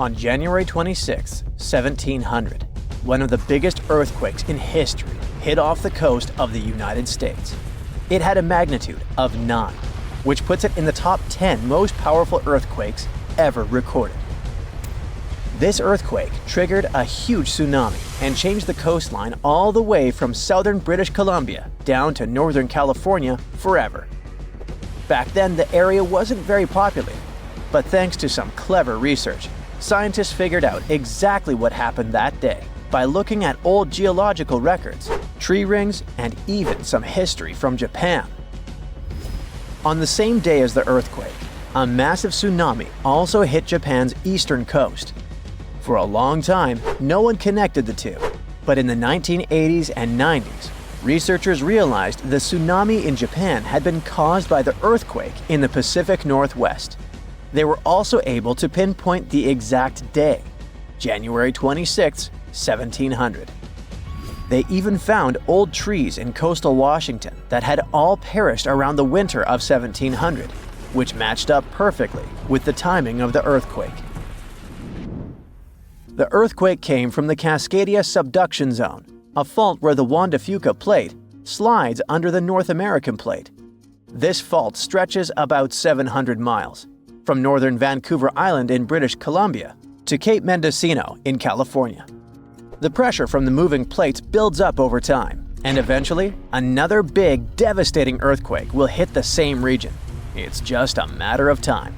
On January 26, 1700, one of the biggest earthquakes in history hit off the coast of the United States. It had a magnitude of 9, which puts it in the top 10 most powerful earthquakes ever recorded. This earthquake triggered a huge tsunami and changed the coastline all the way from southern British Columbia down to northern California forever. Back then, the area wasn't very populated, but thanks to some clever research, scientists figured out exactly what happened that day by looking at old geological records, tree rings, and even some history from Japan. On the same day as the earthquake, a massive tsunami also hit Japan's eastern coast. For a long time, no one connected the two, but in the 1980s and 90s, researchers realized the tsunami in Japan had been caused by the earthquake in the Pacific Northwest. They were also able to pinpoint the exact day, January 26, 1700. They even found old trees in coastal Washington that had all perished around the winter of 1700, which matched up perfectly with the timing of the earthquake. The earthquake came from the Cascadia subduction zone, a fault where the Juan de Fuca plate slides under the North American plate. This fault stretches about 700 miles, from northern Vancouver Island in British Columbia to Cape Mendocino in California. The pressure from the moving plates builds up over time, and eventually, another big, devastating earthquake will hit the same region. It's just a matter of time.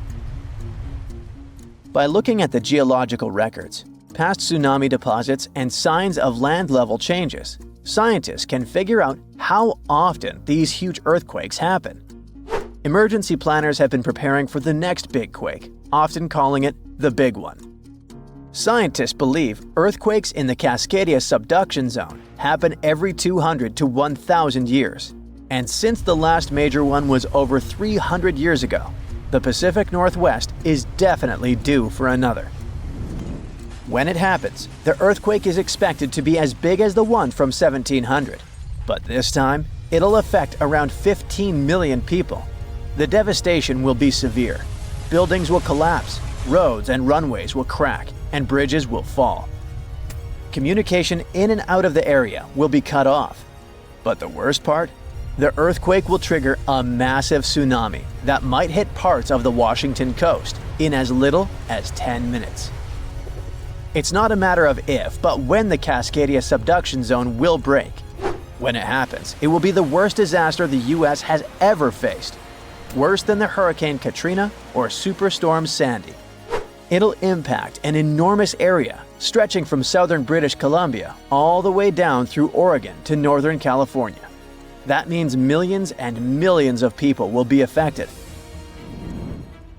By looking at the geological records, past tsunami deposits, and signs of land level changes, scientists can figure out how often these huge earthquakes happen. Emergency planners have been preparing for the next big quake, often calling it the big one. Scientists believe earthquakes in the Cascadia subduction zone happen every 200 to 1,000 years. And since the last major one was over 300 years ago, the Pacific Northwest is definitely due for another. When it happens, the earthquake is expected to be as big as the one from 1700. But this time, it'll affect around 15 million people. The devastation will be severe. Buildings will collapse, roads and runways will crack, and bridges will fall. Communication in and out of the area will be cut off. But the worst part? The earthquake will trigger a massive tsunami that might hit parts of the Washington coast in as little as 10 minutes. It's not a matter of if, but when the Cascadia subduction zone will break. When it happens, it will be the worst disaster the US has ever faced. Worse than the Hurricane Katrina or Superstorm Sandy. It'll impact an enormous area, stretching from southern British Columbia all the way down through Oregon to northern California. That means millions and millions of people will be affected.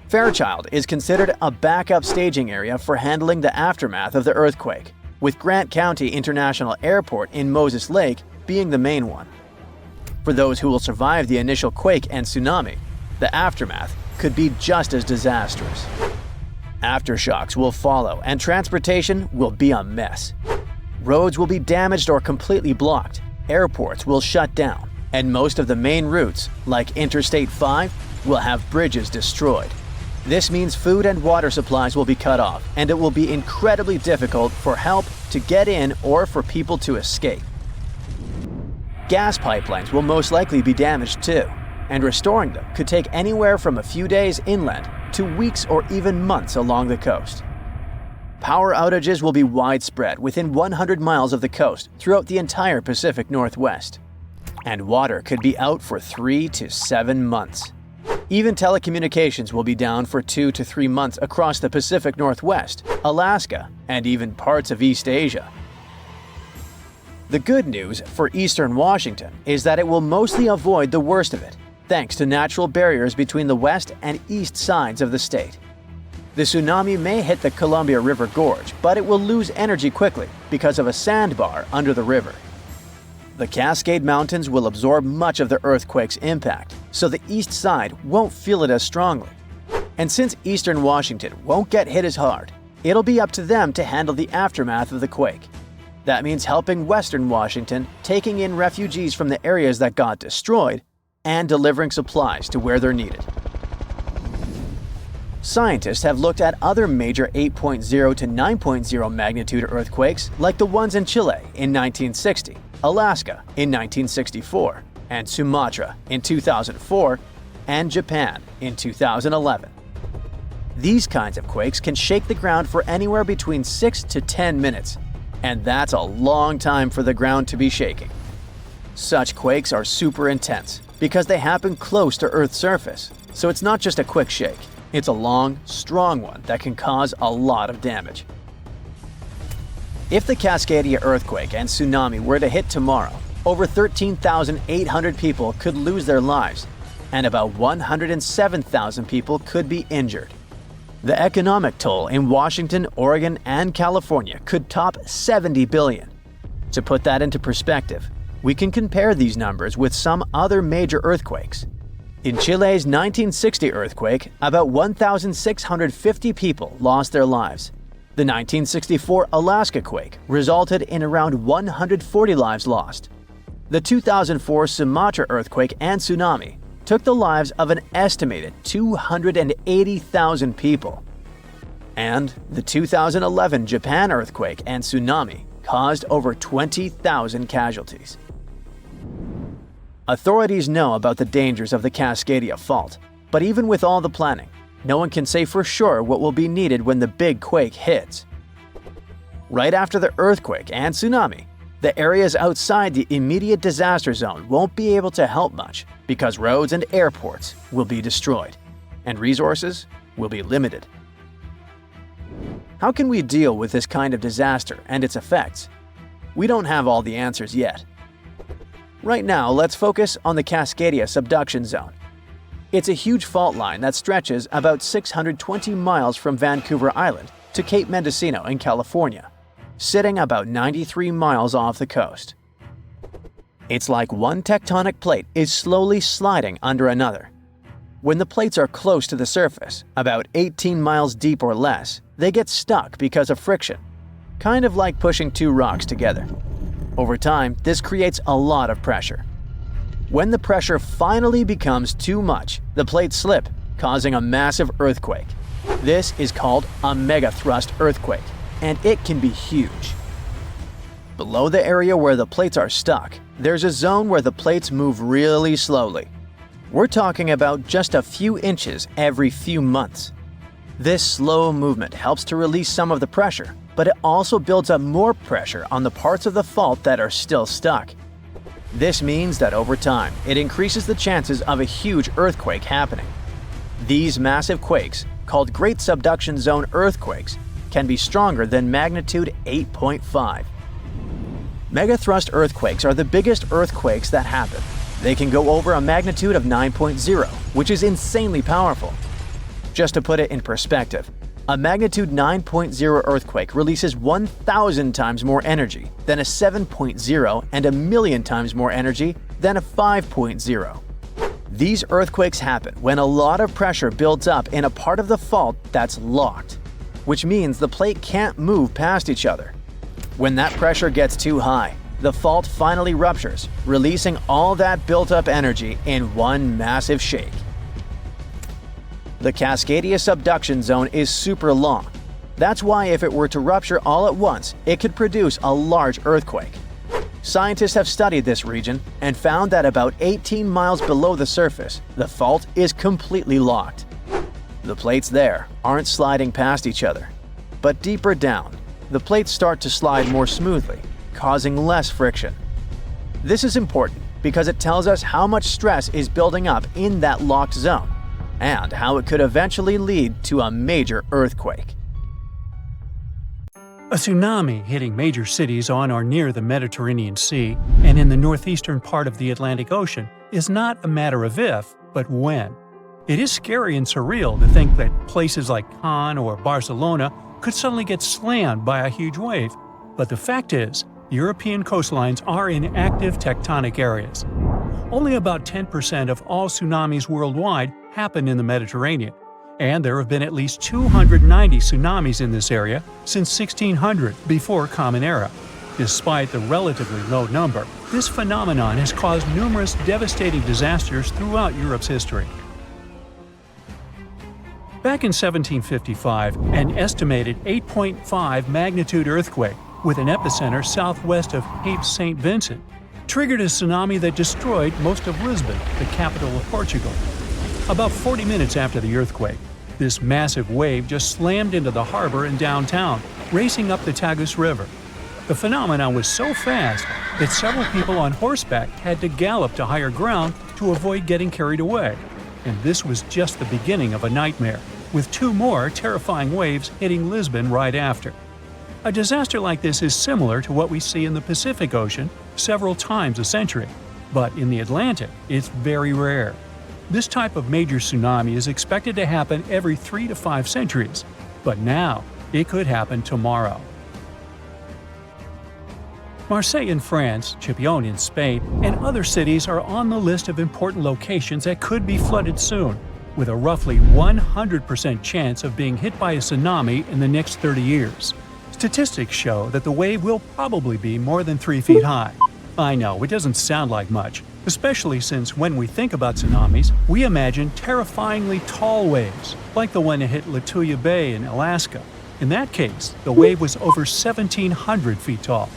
Fairchild is considered a backup staging area for handling the aftermath of the earthquake, with Grant County International Airport in Moses Lake being the main one. For those who will survive the initial quake and tsunami, the aftermath could be just as disastrous. Aftershocks will follow, and transportation will be a mess. Roads will be damaged or completely blocked, airports will shut down, and most of the main routes, like Interstate 5, will have bridges destroyed. This means food and water supplies will be cut off, and it will be incredibly difficult for help to get in or for people to escape. Gas pipelines will most likely be damaged too, and restoring them could take anywhere from a few days inland to weeks or even months along the coast. Power outages will be widespread within 100 miles of the coast throughout the entire Pacific Northwest. And water could be out for 3 to 7 months. Even telecommunications will be down for 2 to 3 months across the Pacific Northwest, Alaska, and even parts of East Asia. The good news for eastern Washington is that it will mostly avoid the worst of it, thanks to natural barriers between the west and east sides of the state. The tsunami may hit the Columbia River Gorge, but it will lose energy quickly because of a sandbar under the river. The Cascade Mountains will absorb much of the earthquake's impact, so the east side won't feel it as strongly. And since eastern Washington won't get hit as hard, it'll be up to them to handle the aftermath of the quake. That means helping western Washington, taking in refugees from the areas that got destroyed, and delivering supplies to where they're needed. Scientists have looked at other major 8.0 to 9.0 magnitude earthquakes like the ones in Chile in 1960, Alaska in 1964, and Sumatra in 2004, and Japan in 2011. These kinds of quakes can shake the ground for anywhere between 6 to 10 minutes, and that's a long time for the ground to be shaking. Such quakes are super intense because they happen close to Earth's surface, so it's not just a quick shake. It's a long, strong one that can cause a lot of damage. If the Cascadia earthquake and tsunami were to hit tomorrow, over 13,800 people could lose their lives, and about 107,000 people could be injured. The economic toll in Washington, Oregon, and California could top 70 billion. To put that into perspective, we can compare these numbers with some other major earthquakes. In Chile's 1960 earthquake, about 1,650 people lost their lives. The 1964 Alaska quake resulted in around 140 lives lost. The 2004 Sumatra earthquake and tsunami took the lives of an estimated 280,000 people. And the 2011 Japan earthquake and tsunami caused over 20,000 casualties. Authorities know about the dangers of the Cascadia fault, but even with all the planning, no one can say for sure what will be needed when the big quake hits. Right after the earthquake and tsunami, the areas outside the immediate disaster zone won't be able to help much because roads and airports will be destroyed, and resources will be limited. How can we deal with this kind of disaster and its effects? We don't have all the answers yet. Right now, let's focus on the Cascadia subduction zone. It's a huge fault line that stretches about 620 miles from Vancouver Island to Cape Mendocino in California, sitting about 93 miles off the coast. It's like one tectonic plate is slowly sliding under another. When the plates are close to the surface, about 18 miles deep or less, they get stuck because of friction, kind of like pushing two rocks together. Over time, this creates a lot of pressure. When the pressure finally becomes too much, the plates slip, causing a massive earthquake. This is called a megathrust earthquake, and it can be huge. Below the area where the plates are stuck, there's a zone where the plates move really slowly. We're talking about just a few inches every few months. This slow movement helps to release some of the pressure, but it also builds up more pressure on the parts of the fault that are still stuck. This means that over time, it increases the chances of a huge earthquake happening. These massive quakes, called Great Subduction Zone earthquakes, can be stronger than magnitude 8.5. Megathrust earthquakes are the biggest earthquakes that happen. They can go over a magnitude of 9.0, which is insanely powerful. Just to put it in perspective, a magnitude 9.0 earthquake releases 1,000 times more energy than a 7.0 and 1,000,000 times more energy than a 5.0. These earthquakes happen when a lot of pressure builds up in a part of the fault that's locked, which means the plate can't move past each other. When that pressure gets too high, the fault finally ruptures, releasing all that built-up energy in one massive shake. The Cascadia subduction zone is super long. That's why if it were to rupture all at once, it could produce a large earthquake. Scientists have studied this region and found that about 18 miles below the surface, the fault is completely locked. The plates there aren't sliding past each other. But deeper down, the plates start to slide more smoothly, causing less friction. This is important because it tells us how much stress is building up in that locked zone, and how it could eventually lead to a major earthquake. A tsunami hitting major cities on or near the Mediterranean Sea and in the northeastern part of the Atlantic Ocean is not a matter of if, but when. It is scary and surreal to think that places like Cannes or Barcelona could suddenly get slammed by a huge wave, but the fact is, European coastlines are in active tectonic areas. Only about 10% of all tsunamis worldwide happen in the Mediterranean, and there have been at least 290 tsunamis in this area since 1600 before Common Era. Despite the relatively low number, this phenomenon has caused numerous devastating disasters throughout Europe's history. Back in 1755, an estimated 8.5 magnitude earthquake with an epicenter southwest of Cape St. Vincent triggered a tsunami that destroyed most of Lisbon, the capital of Portugal. About 40 minutes after the earthquake, this massive wave just slammed into the harbor in downtown, racing up the Tagus River. The phenomenon was so fast that several people on horseback had to gallop to higher ground to avoid getting carried away. And this was just the beginning of a nightmare, with 2 more terrifying waves hitting Lisbon right after. A disaster like this is similar to what we see in the Pacific Ocean several times a century, but in the Atlantic, it's very rare. This type of major tsunami is expected to happen every 3 to 5 centuries, but now it could happen tomorrow. Marseille in France, Chipion in Spain, and other cities are on the list of important locations that could be flooded soon, with a roughly 100% chance of being hit by a tsunami in the next 30 years. Statistics show that the wave will probably be more than 3 feet high. I know, it doesn't sound like much, especially since when we think about tsunamis, we imagine terrifyingly tall waves, like the one that hit Lituya Bay in Alaska. In that case, the wave was over 1,700 feet tall.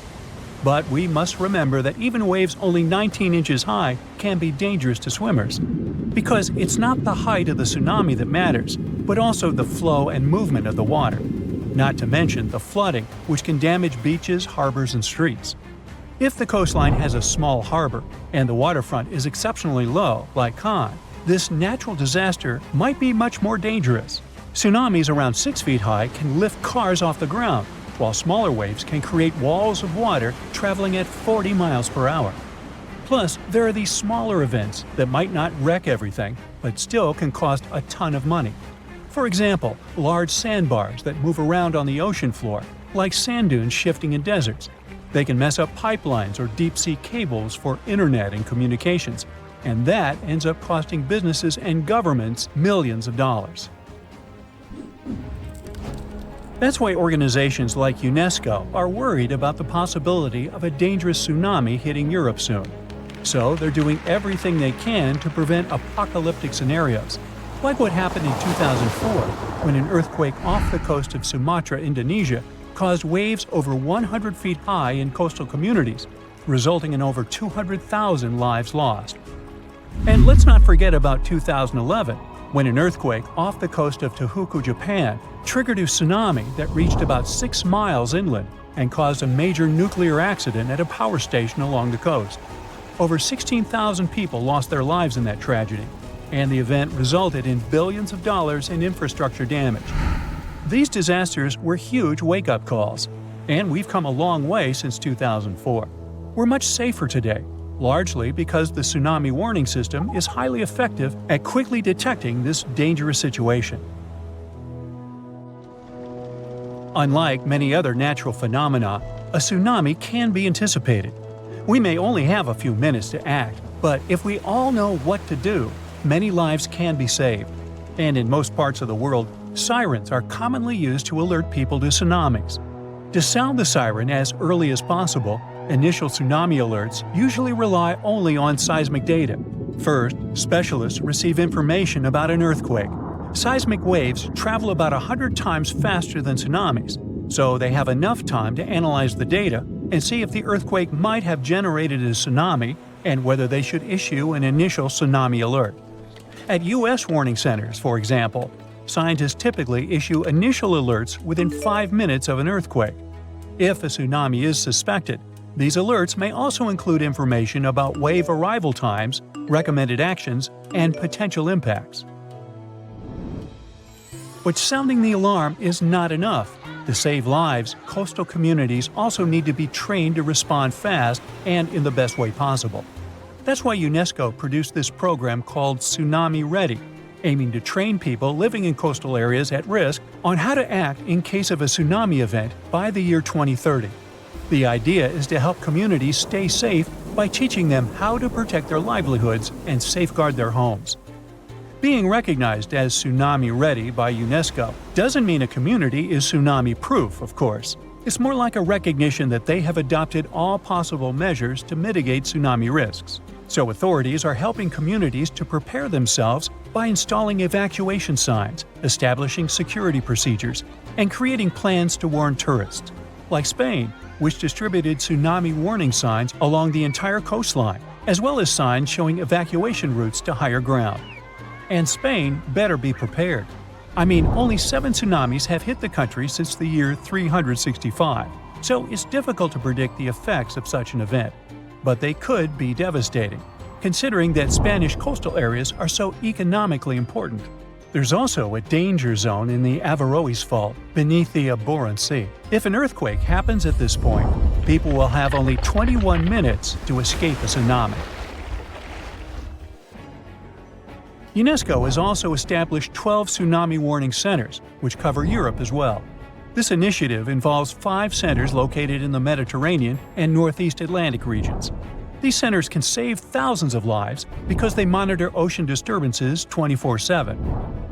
But we must remember that even waves only 19 inches high can be dangerous to swimmers. Because it's not the height of the tsunami that matters, but also the flow and movement of the water. Not to mention the flooding, which can damage beaches, harbors, and streets. If the coastline has a small harbor and the waterfront is exceptionally low, like Cannes, this natural disaster might be much more dangerous. Tsunamis around 6 feet high can lift cars off the ground, while smaller waves can create walls of water traveling at 40 miles per hour. Plus, there are these smaller events that might not wreck everything, but still can cost a ton of money. For example, large sandbars that move around on the ocean floor, like sand dunes shifting in deserts. They can mess up pipelines or deep-sea cables for internet and communications, and that ends up costing businesses and governments millions of dollars. That's why organizations like UNESCO are worried about the possibility of a dangerous tsunami hitting Europe soon. So they're doing everything they can to prevent apocalyptic scenarios, like what happened in 2004 when an earthquake off the coast of Sumatra, Indonesia, caused waves over 100 feet high in coastal communities, resulting in over 200,000 lives lost. And let's not forget about 2011, when an earthquake off the coast of Tohoku, Japan, triggered a tsunami that reached about 6 miles inland and caused a major nuclear accident at a power station along the coast. Over 16,000 people lost their lives in that tragedy, and the event resulted in billions of dollars in infrastructure damage. These disasters were huge wake-up calls, and we've come a long way since 2004. We're much safer today, largely because the tsunami warning system is highly effective at quickly detecting this dangerous situation. Unlike many other natural phenomena, a tsunami can be anticipated. We may only have a few minutes to act, but if we all know what to do, many lives can be saved. And in most parts of the world, sirens are commonly used to alert people to tsunamis. To sound the siren as early as possible, initial tsunami alerts usually rely only on seismic data. First, specialists receive information about an earthquake. Seismic waves travel about 100 times faster than tsunamis, so they have enough time to analyze the data and see if the earthquake might have generated a tsunami and whether they should issue an initial tsunami alert. At U.S. warning centers, for example, scientists typically issue initial alerts within 5 minutes of an earthquake. If a tsunami is suspected, these alerts may also include information about wave arrival times, recommended actions, and potential impacts. But sounding the alarm is not enough. To save lives, coastal communities also need to be trained to respond fast and in the best way possible. That's why UNESCO produced this program called Tsunami Ready, aiming to train people living in coastal areas at risk on how to act in case of a tsunami event by the year 2030. The idea is to help communities stay safe by teaching them how to protect their livelihoods and safeguard their homes. Being recognized as Tsunami Ready by UNESCO doesn't mean a community is tsunami-proof, of course. It's more like a recognition that they have adopted all possible measures to mitigate tsunami risks. So authorities are helping communities to prepare themselves by installing evacuation signs, establishing security procedures, and creating plans to warn tourists. Like Spain, which distributed tsunami warning signs along the entire coastline, as well as signs showing evacuation routes to higher ground. And Spain better be prepared. I mean, only 7 tsunamis have hit the country since the year 365, so it's difficult to predict the effects of such an event. But they could be devastating, considering that Spanish coastal areas are so economically important. There's also a danger zone in the Averroes Fault, beneath the Barents Sea. If an earthquake happens at this point, people will have only 21 minutes to escape a tsunami. UNESCO has also established 12 tsunami warning centers, which cover Europe as well. This initiative involves 5 centers located in the Mediterranean and Northeast Atlantic regions. These centers can save thousands of lives because they monitor ocean disturbances 24/7.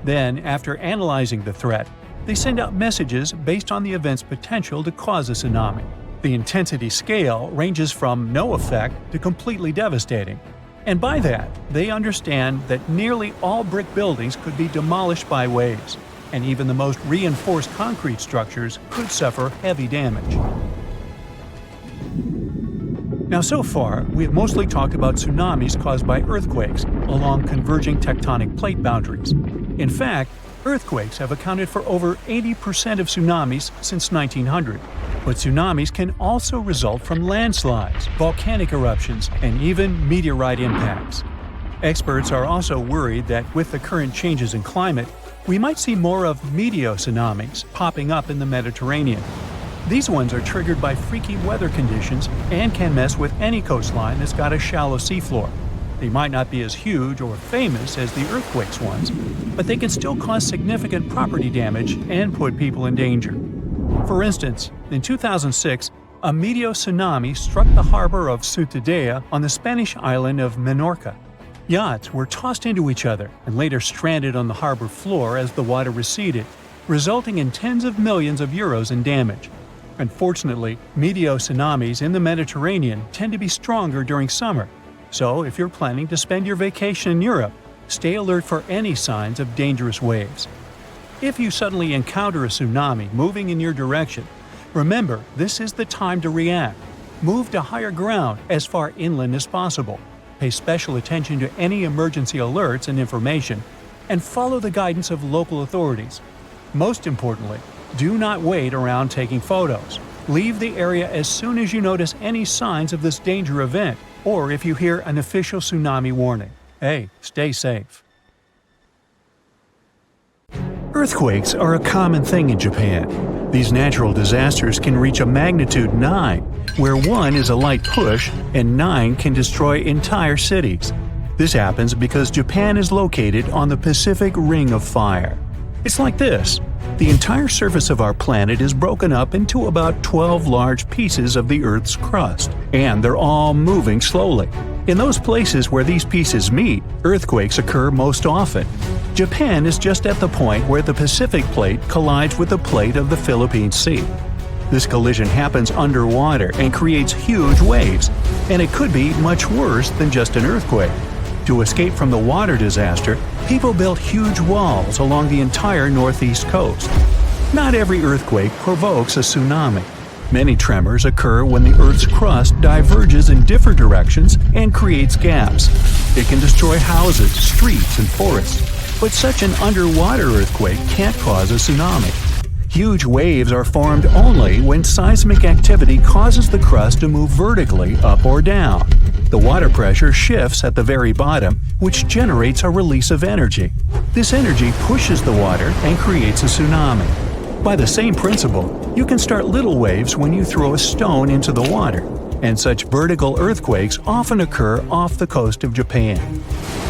Then, after analyzing the threat, they send out messages based on the event's potential to cause a tsunami. The intensity scale ranges from no effect to completely devastating. And by that, they understand that nearly all brick buildings could be demolished by waves, and even the most reinforced concrete structures could suffer heavy damage. Now, so far, we have mostly talked about tsunamis caused by earthquakes along converging tectonic plate boundaries. In fact, earthquakes have accounted for over 80% of tsunamis since 1900. But tsunamis can also result from landslides, volcanic eruptions, and even meteorite impacts. Experts are also worried that with the current changes in climate, we might see more of meteotsunamis popping up in the Mediterranean. These ones are triggered by freaky weather conditions and can mess with any coastline that's got a shallow seafloor. They might not be as huge or famous as the earthquakes ones, but they can still cause significant property damage and put people in danger. For instance, in 2006, a meteotsunami struck the harbor of Ciutadella on the Spanish island of Menorca. Yachts were tossed into each other and later stranded on the harbor floor as the water receded, resulting in tens of millions of euros in damage. Unfortunately, meteotsunamis in the Mediterranean tend to be stronger during summer, so if you're planning to spend your vacation in Europe, stay alert for any signs of dangerous waves. If you suddenly encounter a tsunami moving in your direction, remember this is the time to react. Move to higher ground as far inland as possible. Pay special attention to any emergency alerts and information, and follow the guidance of local authorities. Most importantly, do not wait around taking photos. Leave the area as soon as you notice any signs of this danger event, or if you hear an official tsunami warning. Hey, stay safe. Earthquakes are a common thing in Japan. These natural disasters can reach a magnitude 9, where 1 is a light push and 9 can destroy entire cities. This happens because Japan is located on the Pacific Ring of Fire. It's like this. The entire surface of our planet is broken up into about 12 large pieces of the Earth's crust, and they're all moving slowly. In those places where these pieces meet, earthquakes occur most often. Japan is just at the point where the Pacific Plate collides with the plate of the Philippine Sea. This collision happens underwater and creates huge waves, and it could be much worse than just an earthquake. To escape from the water disaster, people built huge walls along the entire northeast coast. Not every earthquake provokes a tsunami. Many tremors occur when the Earth's crust diverges in different directions and creates gaps. It can destroy houses, streets, and forests, but such an underwater earthquake can't cause a tsunami. Huge waves are formed only when seismic activity causes the crust to move vertically up or down. The water pressure shifts at the very bottom, which generates a release of energy. This energy pushes the water and creates a tsunami. By the same principle, you can start little waves when you throw a stone into the water, and such vertical earthquakes often occur off the coast of Japan.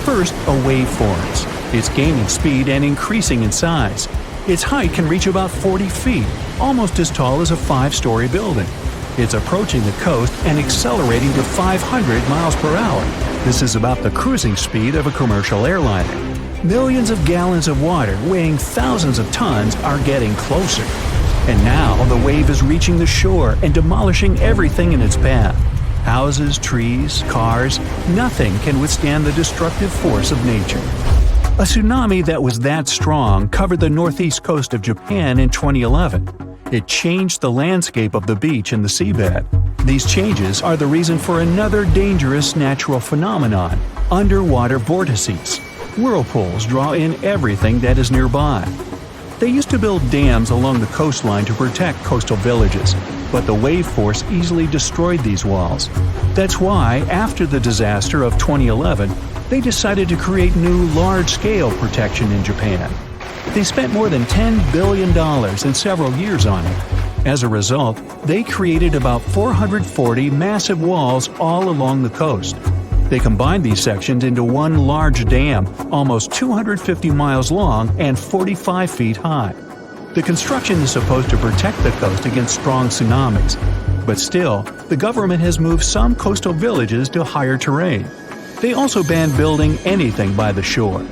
First, a wave forms. It's gaining speed and increasing in size. Its height can reach about 40 feet, almost as tall as a 5-story building. It's approaching the coast and accelerating to 500 miles per hour. This is about the cruising speed of a commercial airliner. Millions of gallons of water weighing thousands of tons are getting closer. And now the wave is reaching the shore and demolishing everything in its path. Houses, trees, cars, nothing can withstand the destructive force of nature. A tsunami that was that strong covered the northeast coast of Japan in 2011. It changed the landscape of the beach and the seabed. These changes are the reason for another dangerous natural phenomenon: underwater vortices. Whirlpools draw in everything that is nearby. They used to build dams along the coastline to protect coastal villages, but the wave force easily destroyed these walls. That's why, after the disaster of 2011, they decided to create new large-scale protection in Japan. They spent more than $10 billion in several years on it. As a result, they created about 440 massive walls all along the coast. They combined these sections into one large dam, almost 250 miles long and 45 feet high. The construction is supposed to protect the coast against strong tsunamis, but still, the government has moved some coastal villages to higher terrain. They also banned building anything by the shore.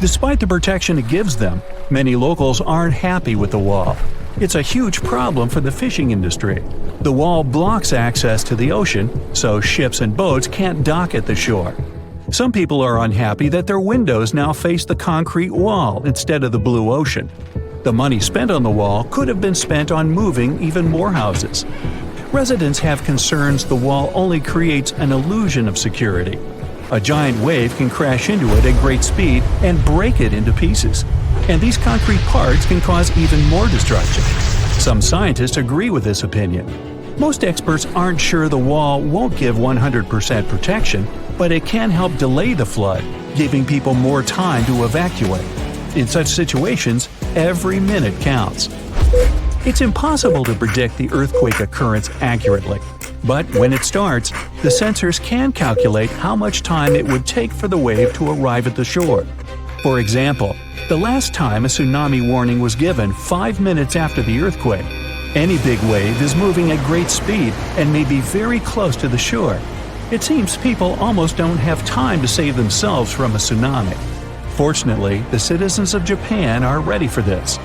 Despite the protection it gives them, many locals aren't happy with the wall. It's a huge problem for the fishing industry. The wall blocks access to the ocean, so ships and boats can't dock at the shore. Some people are unhappy that their windows now face the concrete wall instead of the blue ocean. The money spent on the wall could have been spent on moving even more houses. Residents have concerns the wall only creates an illusion of security. A giant wave can crash into it at great speed and break it into pieces. And these concrete parts can cause even more destruction. Some scientists agree with this opinion. Most experts aren't sure the wall won't give 100% protection, but it can help delay the flood, giving people more time to evacuate. In such situations, every minute counts. It's impossible to predict the earthquake occurrence accurately. But when it starts, the sensors can calculate how much time it would take for the wave to arrive at the shore. For example, the last time a tsunami warning was given 5 minutes after the earthquake. Any big wave is moving at great speed and may be very close to the shore. It seems people almost don't have time to save themselves from a tsunami. Fortunately, the citizens of Japan are ready for this.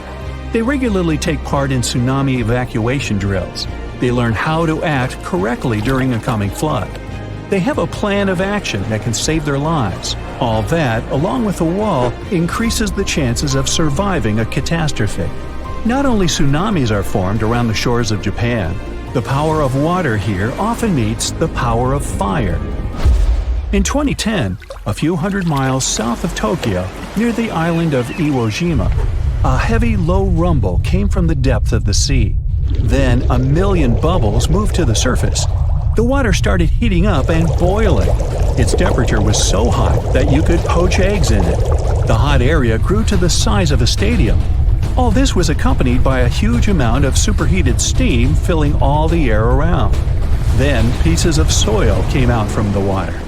They regularly take part in tsunami evacuation drills. They learn how to act correctly during a coming flood. They have a plan of action that can save their lives. All that, along with a wall, increases the chances of surviving a catastrophe. Not only tsunamis are formed around the shores of Japan, the power of water here often meets the power of fire. In 2010, a few hundred miles south of Tokyo, near the island of Iwo Jima, a heavy low rumble came from the depth of the sea. Then 1 million bubbles moved to the surface. The water started heating up and boiling. Its temperature was so hot that you could poach eggs in it. The hot area grew to the size of a stadium. All this was accompanied by a huge amount of superheated steam filling all the air around. Then pieces of soil came out from the water.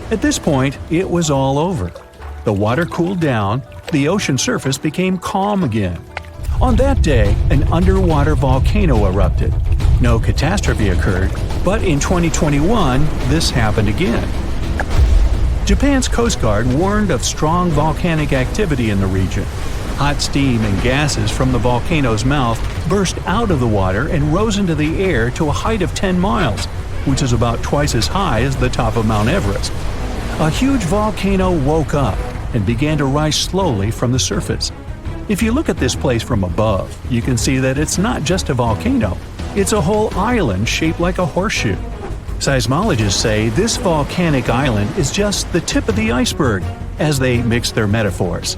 At this point, it was all over. The water cooled down, the ocean surface became calm again. On that day, an underwater volcano erupted. No catastrophe occurred, but in 2021, this happened again. Japan's Coast Guard warned of strong volcanic activity in the region. Hot steam and gases from the volcano's mouth burst out of the water and rose into the air to a height of 10 miles, which is about twice as high as the top of Mount Everest. A huge volcano woke up and began to rise slowly from the surface. If you look at this place from above, you can see that it's not just a volcano, it's a whole island shaped like a horseshoe. Seismologists say this volcanic island is just the tip of the iceberg, as they mix their metaphors.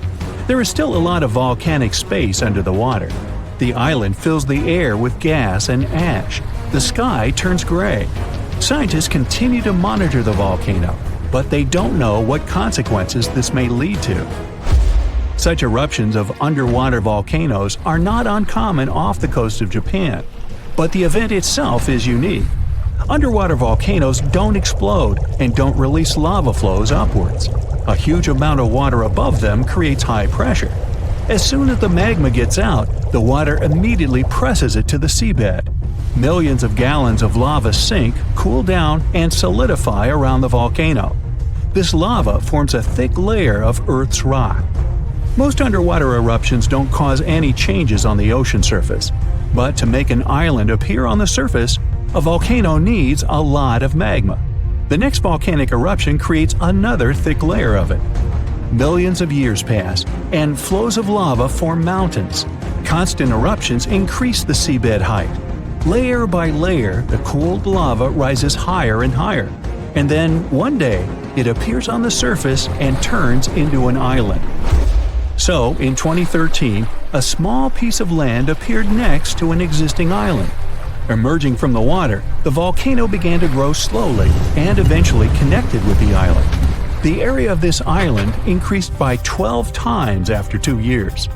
There is still a lot of volcanic space under the water. The island fills the air with gas and ash. The sky turns gray. Scientists continue to monitor the volcano, but they don't know what consequences this may lead to. Such eruptions of underwater volcanoes are not uncommon off the coast of Japan, but the event itself is unique. Underwater volcanoes don't explode and don't release lava flows upwards. A huge amount of water above them creates high pressure. As soon as the magma gets out, the water immediately presses it to the seabed. Millions of gallons of lava sink, cool down, and solidify around the volcano. This lava forms a thick layer of Earth's rock. Most underwater eruptions don't cause any changes on the ocean surface, but to make an island appear on the surface, A volcano needs a lot of magma. The next volcanic eruption creates another thick layer of it. Millions of years pass, and flows of lava form mountains. Constant eruptions increase the seabed height. Layer by layer, the cooled lava rises higher and higher. And then, one day, it appears on the surface and turns into an island. So, in 2013, a small piece of land appeared next to an existing island. Emerging from the water, the volcano began to grow slowly and eventually connected with the island. The area of this island increased by 12 times after 2 years.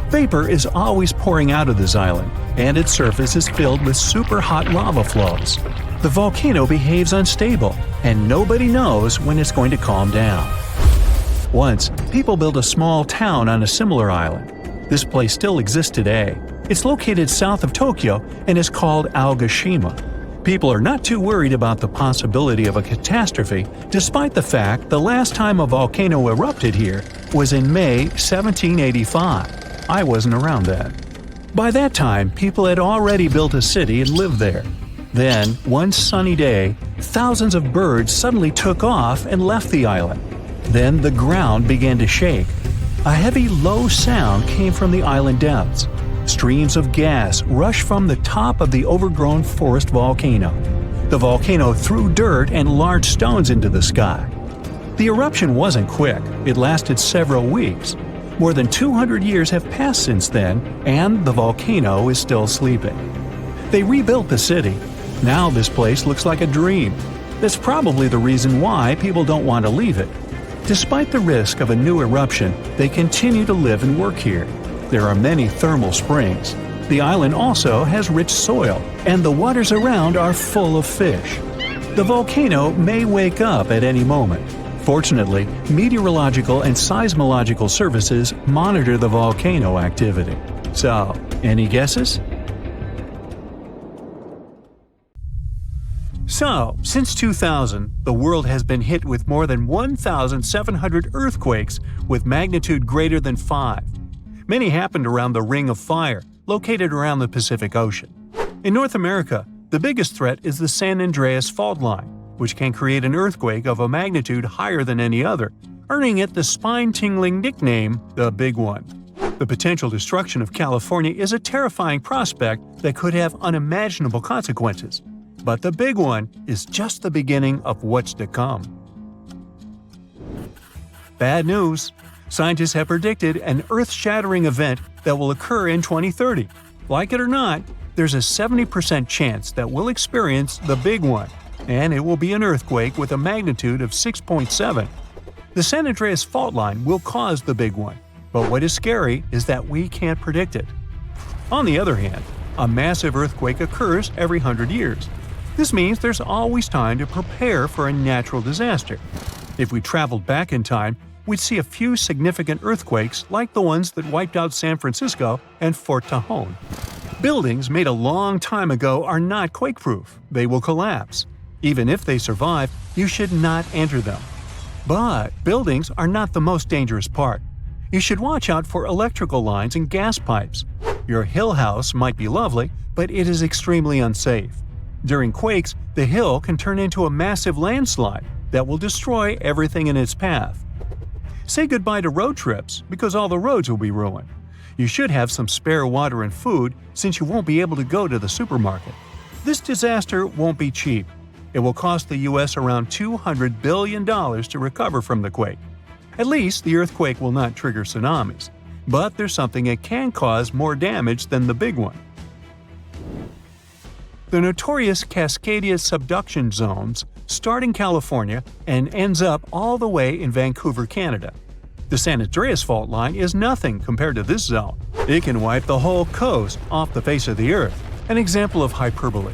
Vapor is always pouring out of this island, and its surface is filled with super hot lava flows. The volcano behaves unstable, and nobody knows when it's going to calm down. Once, people built a small town on a similar island. This place still exists today. It's located south of Tokyo and is called Aogashima. People are not too worried about the possibility of a catastrophe, despite the fact the last time a volcano erupted here was in May 1785. I wasn't around then. By that time, people had already built a city and lived there. Then, one sunny day, thousands of birds suddenly took off and left the island. Then the ground began to shake. A heavy, low sound came from the island depths. Streams of gas rushed from the top of the overgrown forest volcano. The volcano threw dirt and large stones into the sky. The eruption wasn't quick. It lasted several weeks. More than 200 years have passed since then, and the volcano is still sleeping. They rebuilt the city. Now this place looks like a dream. That's probably the reason why people don't want to leave it. Despite the risk of a new eruption, they continue to live and work here. There are many thermal springs. The island also has rich soil, and the waters around are full of fish. The volcano may wake up at any moment. Fortunately, meteorological and seismological services monitor the volcano activity. So, any guesses? So, since 2000, the world has been hit with more than 1,700 earthquakes with magnitude greater than 5. Many happened around the Ring of Fire, located around the Pacific Ocean. In North America, the biggest threat is the San Andreas fault line, which can create an earthquake of a magnitude higher than any other, earning it the spine-tingling nickname, the Big One. The potential destruction of California is a terrifying prospect that could have unimaginable consequences. But the Big One is just the beginning of what's to come. Bad news! Scientists have predicted an earth-shattering event that will occur in 2030. Like it or not, there's a 70% chance that we'll experience the Big One, and it will be an earthquake with a magnitude of 6.7. The San Andreas fault line will cause the Big One, but what is scary is that we can't predict it. On the other hand, a massive earthquake occurs every 100 years. This means there's always time to prepare for a natural disaster. If we traveled back in time, we'd see a few significant earthquakes like the ones that wiped out San Francisco and Fort Tejon. Buildings made a long time ago are not quake-proof. They will collapse. Even if they survive, you should not enter them. But buildings are not the most dangerous part. You should watch out for electrical lines and gas pipes. Your hill house might be lovely, but it is extremely unsafe. During quakes, the hill can turn into a massive landslide that will destroy everything in its path. Say goodbye to road trips because all the roads will be ruined. You should have some spare water and food since you won't be able to go to the supermarket. This disaster won't be cheap. It will cost the U.S. around $200 billion to recover from the quake. At least the earthquake will not trigger tsunamis. But there's something it can cause more damage than the Big One. The notorious Cascadia subduction zones start in California and ends up all the way in Vancouver, Canada. The San Andreas fault line is nothing compared to this zone. It can wipe the whole coast off the face of the Earth, an example of hyperbole.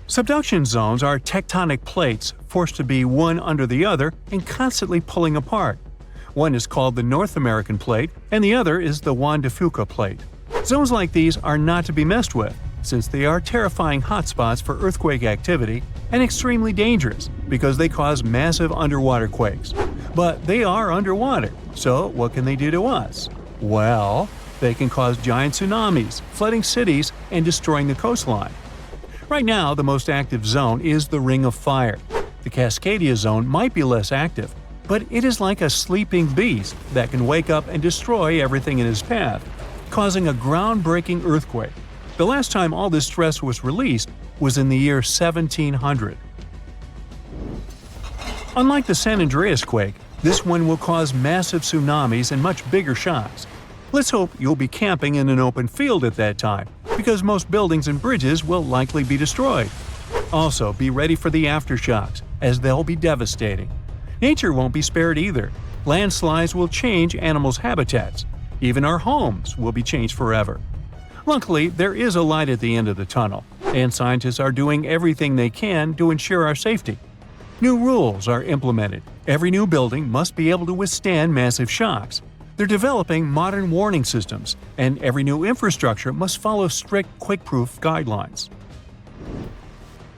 Subduction zones are tectonic plates forced to be one under the other and constantly pulling apart. One is called the North American Plate and the other is the Juan de Fuca Plate. Zones like these are not to be messed with, since they are terrifying hotspots for earthquake activity and extremely dangerous because they cause massive underwater quakes. But they are underwater, so what can they do to us? Well, they can cause giant tsunamis, flooding cities, and destroying the coastline. Right now, the most active zone is the Ring of Fire. The Cascadia zone might be less active, but it is like a sleeping beast that can wake up and destroy everything in its path, causing a groundbreaking earthquake. The last time all this stress was released was in the year 1700. Unlike the San Andreas quake, this one will cause massive tsunamis and much bigger shocks. Let's hope you'll be camping in an open field at that time, because most buildings and bridges will likely be destroyed. Also, be ready for the aftershocks, as they'll be devastating. Nature won't be spared either. Landslides will change animals' habitats. Even our homes will be changed forever. Luckily, there is a light at the end of the tunnel, and scientists are doing everything they can to ensure our safety. New rules are implemented. Every new building must be able to withstand massive shocks. They're developing modern warning systems, and every new infrastructure must follow strict quake-proof guidelines.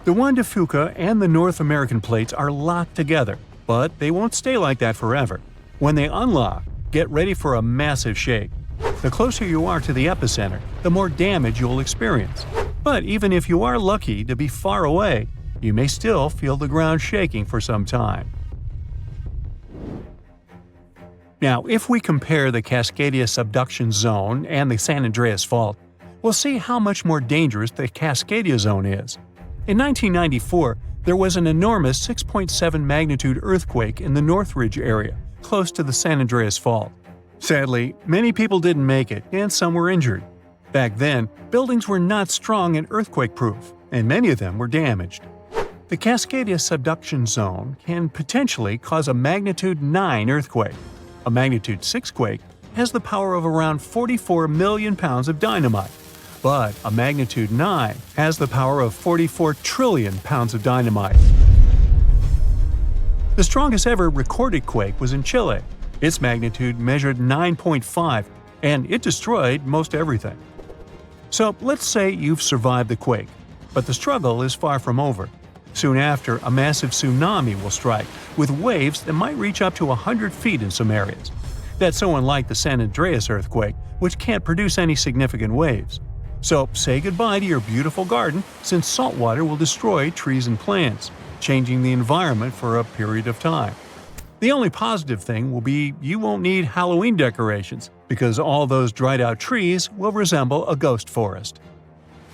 The Juan de Fuca and the North American plates are locked together, but they won't stay like that forever. When they unlock, get ready for a massive shake. The closer you are to the epicenter, the more damage you'll experience. But even if you are lucky to be far away, you may still feel the ground shaking for some time. Now, if we compare the Cascadia subduction zone and the San Andreas fault, we'll see how much more dangerous the Cascadia zone is. In 1994, there was an enormous 6.7 magnitude earthquake in the Northridge area, close to the San Andreas fault. Sadly, many people didn't make it, and some were injured. Back then, buildings were not strong and earthquake-proof, and many of them were damaged. The Cascadia subduction zone can potentially cause a magnitude 9 earthquake. A magnitude 6 quake has the power of around 44 million pounds of dynamite, but a magnitude 9 has the power of 44 trillion pounds of dynamite. The strongest ever recorded quake was in Chile. Its magnitude measured 9.5, and it destroyed most everything. So let's say you've survived the quake, but the struggle is far from over. Soon after, a massive tsunami will strike, with waves that might reach up to 100 feet in some areas. That's so unlike the San Andreas earthquake, which can't produce any significant waves. So say goodbye to your beautiful garden, since salt water will destroy trees and plants, changing the environment for a period of time. The only positive thing will be you won't need Halloween decorations, because all those dried-out trees will resemble a ghost forest.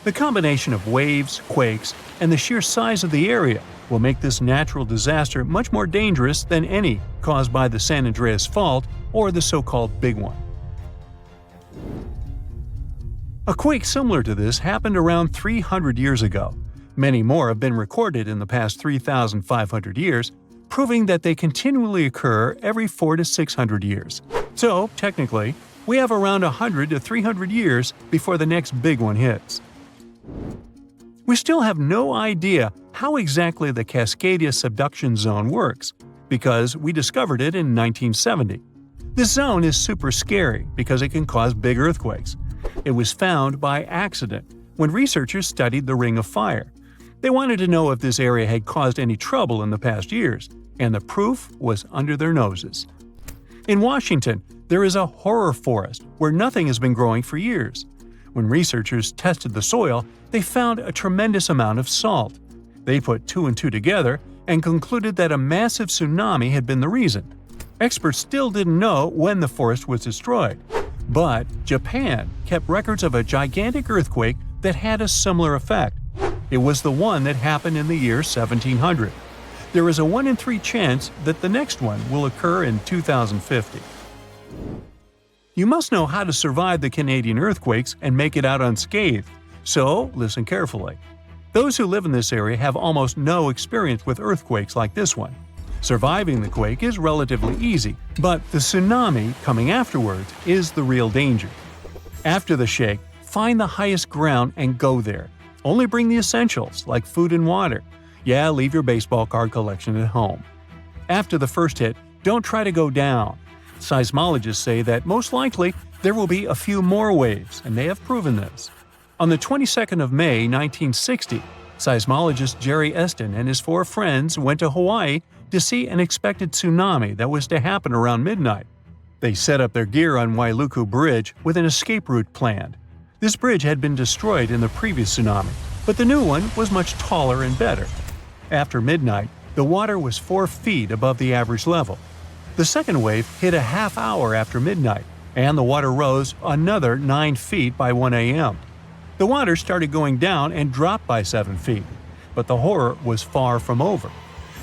The combination of waves, quakes, and the sheer size of the area will make this natural disaster much more dangerous than any caused by the San Andreas fault or the so-called Big One. A quake similar to this happened around 300 years ago. Many more have been recorded in the past 3,500 years, proving that they continually occur every 400 to 600 years. So, technically, we have around 100 to 300 years before the next big one hits. We still have no idea how exactly the Cascadia subduction zone works, because we discovered it in 1970. This zone is super scary because it can cause big earthquakes. It was found by accident when researchers studied the Ring of Fire. They wanted to know if this area had caused any trouble in the past years, and the proof was under their noses. In Washington, there is a horror forest where nothing has been growing for years. When researchers tested the soil, they found a tremendous amount of salt. They put 2 and 2 together and concluded that a massive tsunami had been the reason. Experts still didn't know when the forest was destroyed. But Japan kept records of a gigantic earthquake that had a similar effect. It was the one that happened in the year 1700. There is a 1 in 3 chance that the next one will occur in 2050. You must know how to survive the Canadian earthquakes and make it out unscathed, so listen carefully. Those who live in this area have almost no experience with earthquakes like this one. Surviving the quake is relatively easy, but the tsunami coming afterwards is the real danger. After the shake, find the highest ground and go there. Only bring the essentials, like food and water. Yeah, leave your baseball card collection at home. After the first hit, don't try to go down. Seismologists say that most likely there will be a few more waves, and they have proven this. On the 22nd of May, 1960, seismologist Jerry Eston and his 4 friends went to Hawaii to see an expected tsunami that was to happen around midnight. They set up their gear on Wailuku Bridge with an escape route planned. This bridge had been destroyed in the previous tsunami. but the new one was much taller and better. After midnight, the water was 4 feet above the average level. The second wave hit a half hour after midnight, and the water rose another 9 feet by 1 a.m. The water started going down and dropped by 7 feet, but the horror was far from over.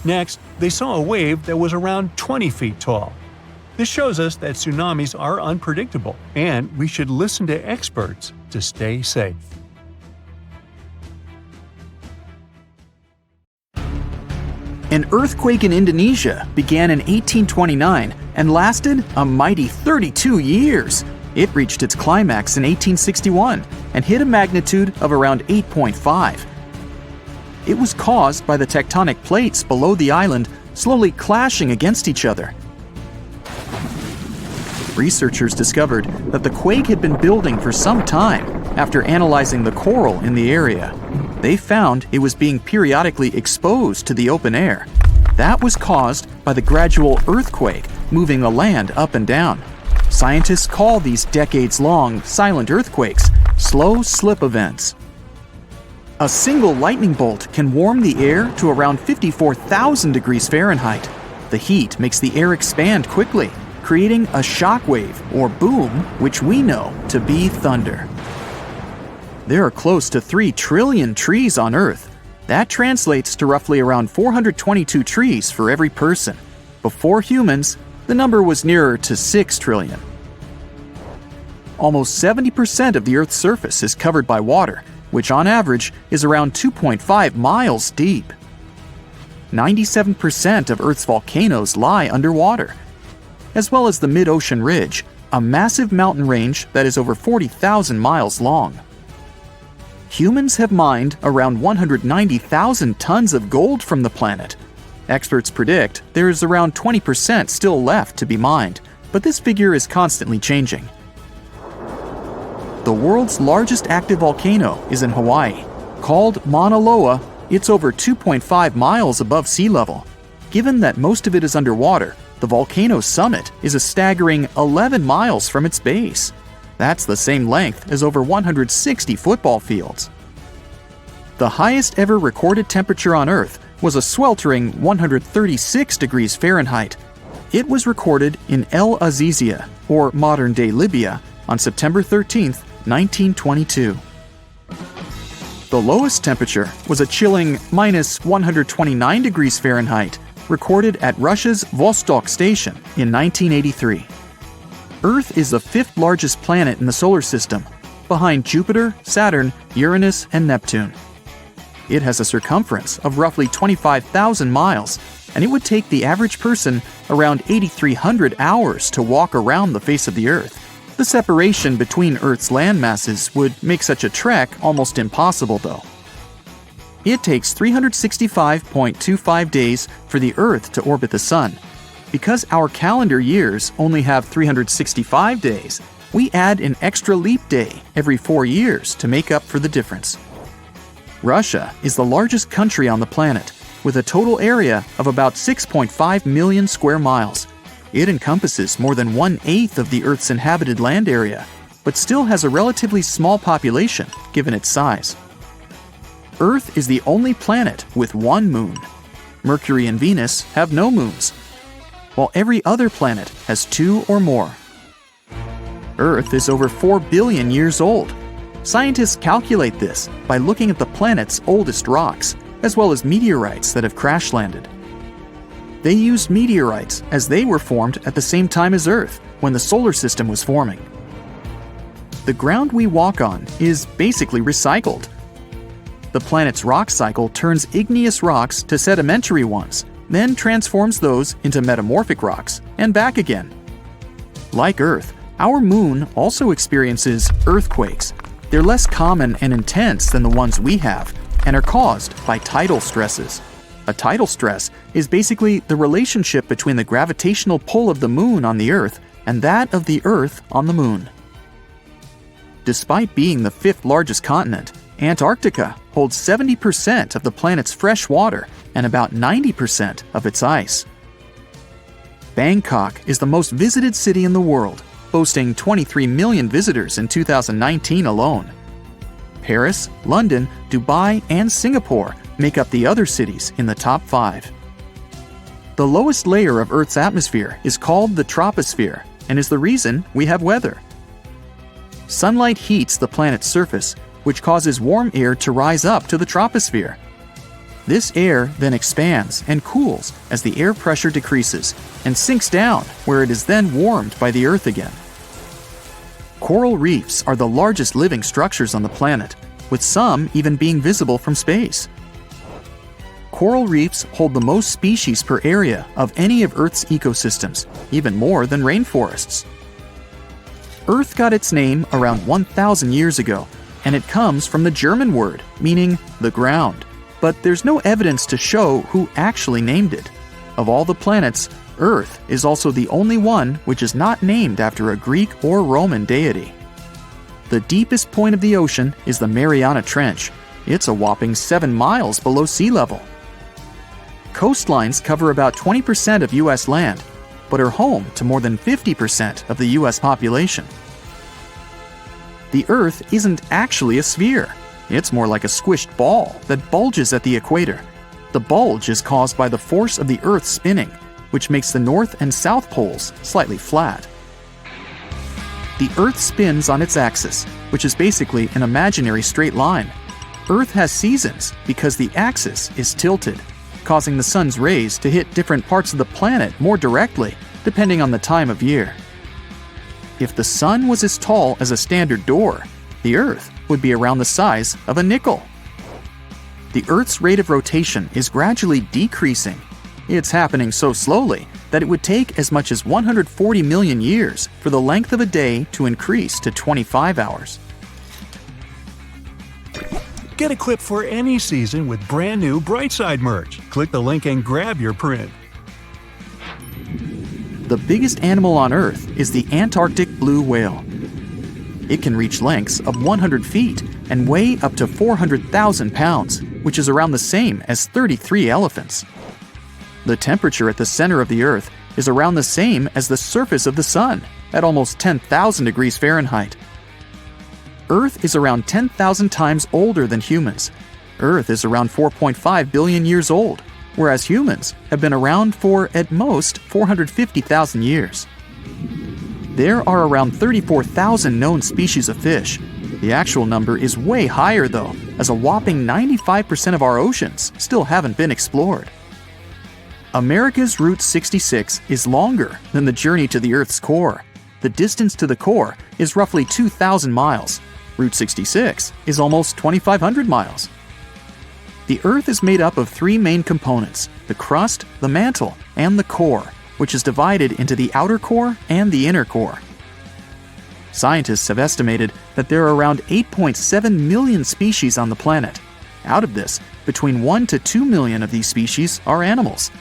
Next, they saw a wave that was around 20 feet tall. This shows us that tsunamis are unpredictable, and we should listen to experts to stay safe. An earthquake in Indonesia began in 1829 and lasted a mighty 32 years. It reached its climax in 1861 and hit a magnitude of around 8.5. It was caused by the tectonic plates below the island slowly clashing against each other. Researchers discovered that the quake had been building for some time after analyzing the coral in the area. They found it was being periodically exposed to the open air. That was caused by the gradual earthquake moving the land up and down. Scientists call these decades-long silent earthquakes slow slip events. A single lightning bolt can warm the air to around 54,000 degrees Fahrenheit. The heat makes the air expand quickly, creating a shock wave or boom, which we know to be thunder. There are close to 3 trillion trees on Earth. That translates to roughly around 422 trees for every person. Before humans, the number was nearer to 6 trillion. Almost 70% of the Earth's surface is covered by water, which on average is around 2.5 miles deep. 97% of Earth's volcanoes lie underwater, as well as the mid-ocean ridge, a massive mountain range that is over 40,000 miles long. Humans have mined around 190,000 tons of gold from the planet. Experts predict there is around 20% still left to be mined, but this figure is constantly changing. The world's largest active volcano is in Hawaii. Called Mauna Loa, it's over 2.5 miles above sea level. Given that most of it is underwater, the volcano's summit is a staggering 11 miles from its base. That's the same length as over 160 football fields. The highest ever recorded temperature on Earth was a sweltering 136 degrees Fahrenheit. It was recorded in El Azizia, or modern-day Libya, on September 13, 1922. The lowest temperature was a chilling minus 129 degrees Fahrenheit, recorded at Russia's Vostok station in 1983. Earth is the 5th largest planet in the solar system, behind Jupiter, Saturn, Uranus, and Neptune. It has a circumference of roughly 25,000 miles, and it would take the average person around 8,300 hours to walk around the face of the Earth. The separation between Earth's land masses would make such a trek almost impossible, though. It takes 365.25 days for the Earth to orbit the Sun. Because our calendar years only have 365 days, we add an extra leap day every 4 years to make up for the difference. Russia is the largest country on the planet, with a total area of about 6.5 million square miles. It encompasses more than 1/8 of the Earth's inhabited land area, but still has a relatively small population given its size. Earth is the only planet with one moon. Mercury and Venus have no moons, while every other planet has 2 or more. Earth is over 4 billion years old. Scientists calculate this by looking at the planet's oldest rocks, as well as meteorites that have crash-landed. They used meteorites as they were formed at the same time as Earth, when the solar system was forming. The ground we walk on is basically recycled. The planet's rock cycle turns igneous rocks to sedimentary ones, then transforms those into metamorphic rocks, and back again. Like Earth, our moon also experiences earthquakes. They're less common and intense than the ones we have, and are caused by tidal stresses. A tidal stress is basically the relationship between the gravitational pull of the moon on the Earth and that of the Earth on the moon. Despite being the 5th largest continent, Antarctica holds 70% of the planet's fresh water and about 90% of its ice. Bangkok is the most visited city in the world, boasting 23 million visitors in 2019 alone. Paris, London, Dubai, and Singapore make up the other cities in the top 5. The lowest layer of Earth's atmosphere is called the troposphere and is the reason we have weather. Sunlight heats the planet's surface, which causes warm air to rise up to the troposphere. This air then expands and cools as the air pressure decreases and sinks down, where it is then warmed by the Earth again. Coral reefs are the largest living structures on the planet, with some even being visible from space. Coral reefs hold the most species per area of any of Earth's ecosystems, even more than rainforests. Earth got its name around 1,000 years ago, and it comes from the German word meaning the ground, but there's no evidence to show who actually named it. Of all the planets, Earth is also the only one which is not named after a Greek or Roman deity. The deepest point of the ocean is the Mariana Trench. It's a whopping 7 miles below sea level. Coastlines cover about 20% of U.S. land, but are home to more than 50% of the U.S. population. The Earth isn't actually a sphere. It's more like a squished ball that bulges at the equator. The bulge is caused by the force of the Earth spinning, which makes the north and south poles slightly flat. The Earth spins on its axis, which is basically an imaginary straight line. Earth has seasons because the axis is tilted, causing the sun's rays to hit different parts of the planet more directly, depending on the time of year. If the sun was as tall as a standard door, the Earth would be around the size of a nickel. The Earth's rate of rotation is gradually decreasing. It's happening so slowly that it would take as much as 140 million years for the length of a day to increase to 25 hours. Get equipped for any season with brand new Brightside merch. Click the link and grab your print. The biggest animal on Earth is the Antarctic blue whale. It can reach lengths of 100 feet and weigh up to 400,000 pounds, which is around the same as 33 elephants. The temperature at the center of the Earth is around the same as the surface of the Sun, at almost 10,000 degrees Fahrenheit. Earth is around 10,000 times older than humans. Earth is around 4.5 billion years old, whereas humans have been around for, at most, 450,000 years. There are around 34,000 known species of fish. The actual number is way higher though, as a whopping 95% of our oceans still haven't been explored. America's Route 66 is longer than the journey to the Earth's core. The distance to the core is roughly 2,000 miles. Route 66 is almost 2,500 miles. The Earth is made up of 3 main components: the crust, the mantle, and the core, which is divided into the outer core and the inner core. Scientists have estimated that there are around 8.7 million species on the planet. Out of this, between 1 to 2 million of these species are animals.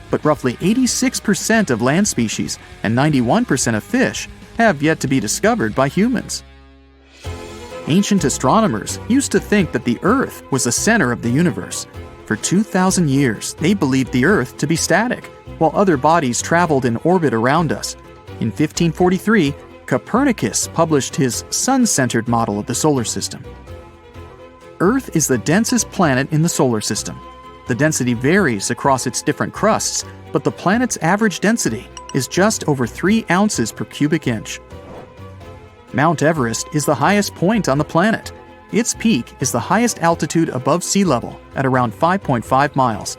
But roughly 86% of land species and 91% of fish have yet to be discovered by humans. Ancient astronomers used to think that the Earth was the center of the universe. For 2,000 years, they believed the Earth to be static, while other bodies traveled in orbit around us. In 1543, Copernicus published his sun-centered model of the solar system. Earth is the densest planet in the solar system. The density varies across its different crusts, but the planet's average density is just over 3 ounces per cubic inch. Mount Everest is the highest point on the planet. Its peak is the highest altitude above sea level at around 5.5 miles.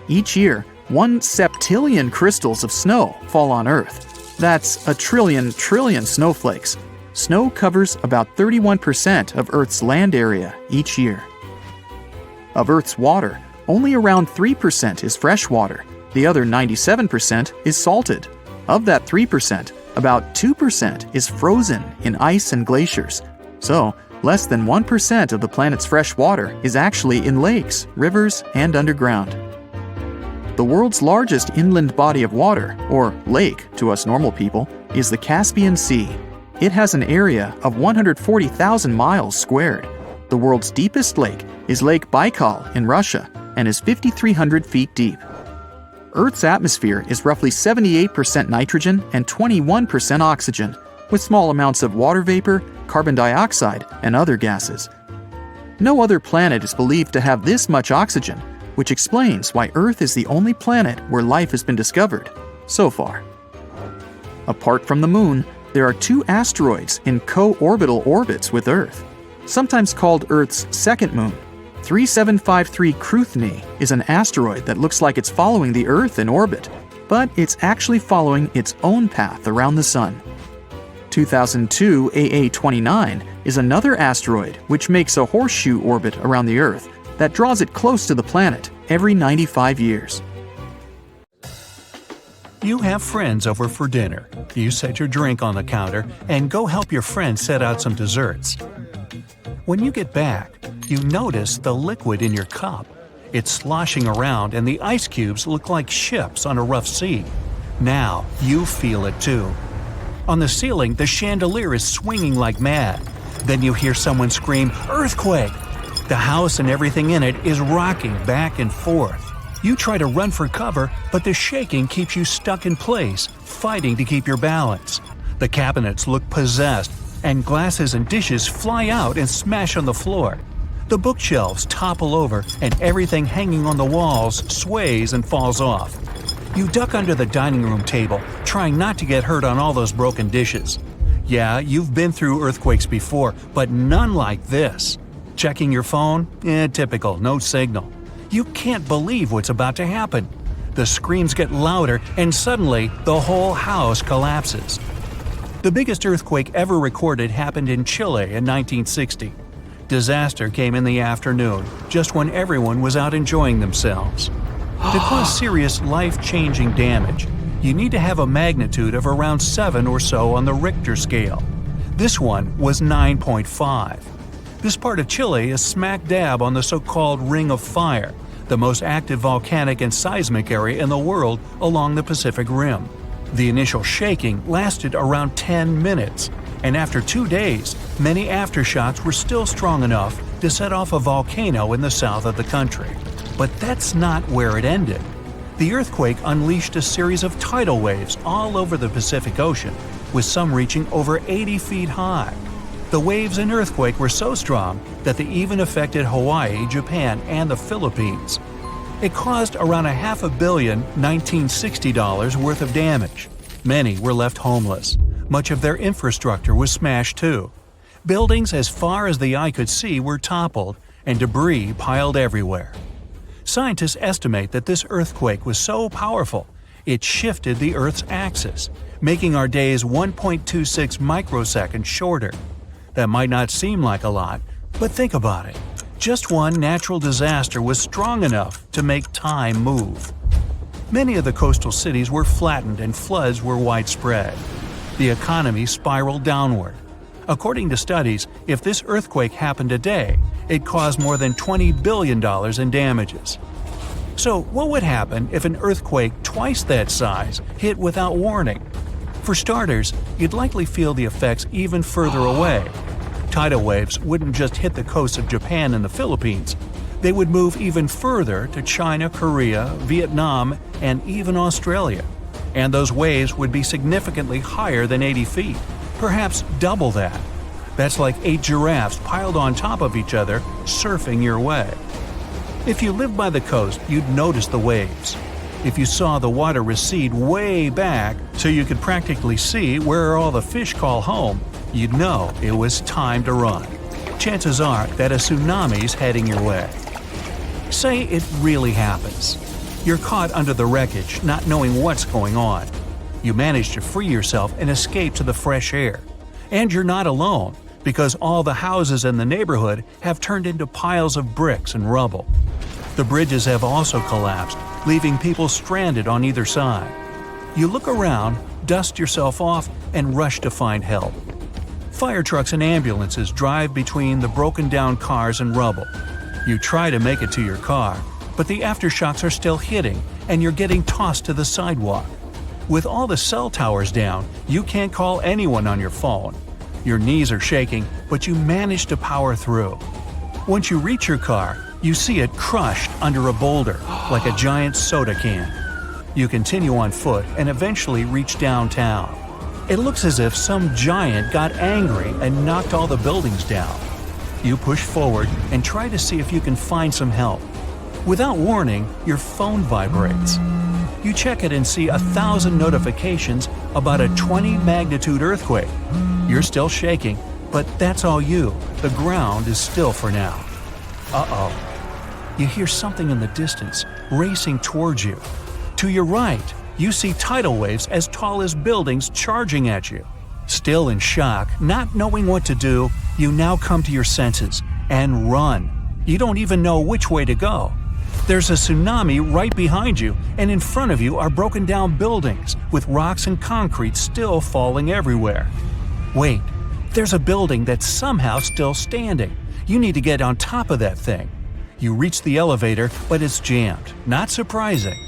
Each year, 1 septillion crystals of snow fall on Earth. That's a trillion snowflakes. Snow covers about 31% of Earth's land area each year. Of Earth's water, only around 3% is fresh water. The other 97% is salted. Of that 3%, about 2% is frozen in ice and glaciers. So, less than 1% of the planet's fresh water is actually in lakes, rivers, and underground. The world's largest inland body of water, or lake to us normal people, is the Caspian Sea. It has an area of 140,000 miles squared. The world's deepest lake is Lake Baikal in Russia and is 5,300 feet deep. Earth's atmosphere is roughly 78% nitrogen and 21% oxygen, with small amounts of water vapor carbon dioxide, and other gases. No other planet is believed to have this much oxygen, which explains why Earth is the only planet where life has been discovered so far. Apart from the Moon, there are 2 asteroids in co-orbital orbits with Earth, sometimes called Earth's second moon. 3753 Cruithne is an asteroid that looks like it's following the Earth in orbit, but it's actually following its own path around the Sun. 2002 AA29 is another asteroid which makes a horseshoe orbit around the Earth that draws it close to the planet every 95 years. You have friends over for dinner. You set your drink on the counter and go help your friend set out some desserts. When you get back, you notice the liquid in your cup. It's sloshing around and the ice cubes look like ships on a rough sea. Now you feel it too. On the ceiling, the chandelier is swinging like mad. Then you hear someone scream, "Earthquake!" The house and everything in it is rocking back and forth. You try to run for cover, but the shaking keeps you stuck in place, fighting to keep your balance. The cabinets look possessed, and glasses and dishes fly out and smash on the floor. The bookshelves topple over, and everything hanging on the walls sways and falls off. You duck under the dining room table, trying not to get hurt on all those broken dishes. Yeah, you've been through earthquakes before, but none like this. Checking your phone? Typical, no signal. You can't believe what's about to happen. The screams get louder, and suddenly, the whole house collapses. The biggest earthquake ever recorded happened in Chile in 1960. Disaster came in the afternoon, just when everyone was out enjoying themselves. To cause serious, life-changing damage, you need to have a magnitude of around 7 or so on the Richter scale. This one was 9.5. This part of Chile is smack dab on the so-called Ring of Fire, the most active volcanic and seismic area in the world along the Pacific Rim. The initial shaking lasted around 10 minutes, and after 2 days, many aftershocks were still strong enough to set off a volcano in the south of the country. But that's not where it ended. The earthquake unleashed a series of tidal waves all over the Pacific Ocean, with some reaching over 80 feet high. The waves and earthquake were so strong that they even affected Hawaii, Japan, and the Philippines. It caused around $500 million $1960 worth of damage. Many were left homeless. Much of their infrastructure was smashed too. Buildings as far as the eye could see were toppled, and debris piled everywhere. Scientists estimate that this earthquake was so powerful, it shifted the Earth's axis, making our days 1.26 microseconds shorter. That might not seem like a lot, but think about it. Just one natural disaster was strong enough to make time move. Many of the coastal cities were flattened and floods were widespread. The economy spiraled downward. According to studies, if this earthquake happened today, it caused more than $20 billion in damages. So what would happen if an earthquake twice that size hit without warning? For starters, you'd likely feel the effects even further away. Tidal waves wouldn't just hit the coasts of Japan and the Philippines. They would move even further to China, Korea, Vietnam, and even Australia. And those waves would be significantly higher than 80 feet, perhaps double that. That's like 8 giraffes piled on top of each other, surfing your way. If you lived by the coast, you'd notice the waves. If you saw the water recede way back so you could practically see where all the fish call home, you'd know it was time to run. Chances are that a tsunami's heading your way. Say it really happens. You're caught under the wreckage, not knowing what's going on. You manage to free yourself and escape to the fresh air. And you're not alone, because all the houses in the neighborhood have turned into piles of bricks and rubble. The bridges have also collapsed, leaving people stranded on either side. You look around, dust yourself off, and rush to find help. Fire trucks and ambulances drive between the broken-down cars and rubble. You try to make it to your car, but the aftershocks are still hitting, and you're getting tossed to the sidewalk. With all the cell towers down, you can't call anyone on your phone. Your knees are shaking, but you manage to power through. Once you reach your car, you see it crushed under a boulder, like a giant soda can. You continue on foot and eventually reach downtown. It looks as if some giant got angry and knocked all the buildings down. You push forward and try to see if you can find some help. Without warning, your phone vibrates. You check it and see 1,000 notifications about a 20-magnitude earthquake. You're still shaking, but that's all you. The ground is still for now. Uh-oh. You hear something in the distance, racing towards you. To your right, you see tidal waves as tall as buildings charging at you. Still in shock, not knowing what to do, you now come to your senses and run. You don't even know which way to go. There's a tsunami right behind you, and in front of you are broken down buildings with rocks and concrete still falling everywhere. Wait, there's a building that's somehow still standing. You need to get on top of that thing. You reach the elevator, but it's jammed. Not surprising.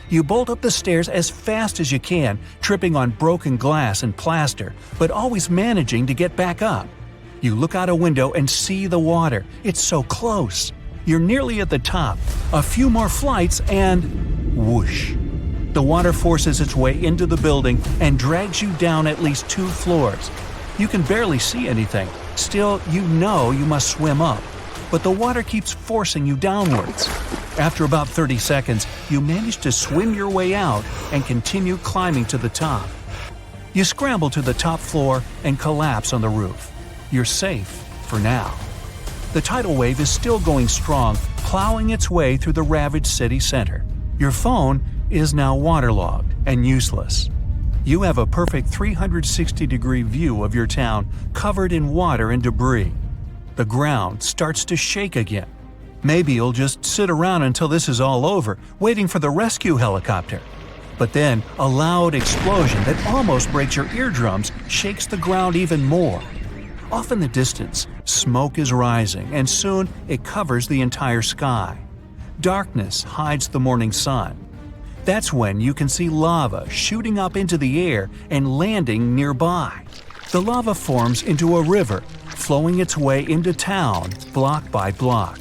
You bolt up the stairs as fast as you can, tripping on broken glass and plaster, but always managing to get back up. You look out a window and see the water. It's so close. You're nearly at the top. A few more flights and whoosh. The water forces its way into the building and drags you down at least 2 floors. You can barely see anything. Still, you know you must swim up. But the water keeps forcing you downwards. After about 30 seconds, you manage to swim your way out and continue climbing to the top. You scramble to the top floor and collapse on the roof. You're safe for now. The tidal wave is still going strong, plowing its way through the ravaged city center. Your phone is now waterlogged and useless. You have a perfect 360-degree view of your town covered in water and debris. The ground starts to shake again. Maybe you'll just sit around until this is all over, waiting for the rescue helicopter. But then, a loud explosion that almost breaks your eardrums shakes the ground even more. Off in the distance, smoke is rising, and soon it covers the entire sky. Darkness hides the morning sun. That's when you can see lava shooting up into the air and landing nearby. The lava forms into a river, flowing its way into town, block by block.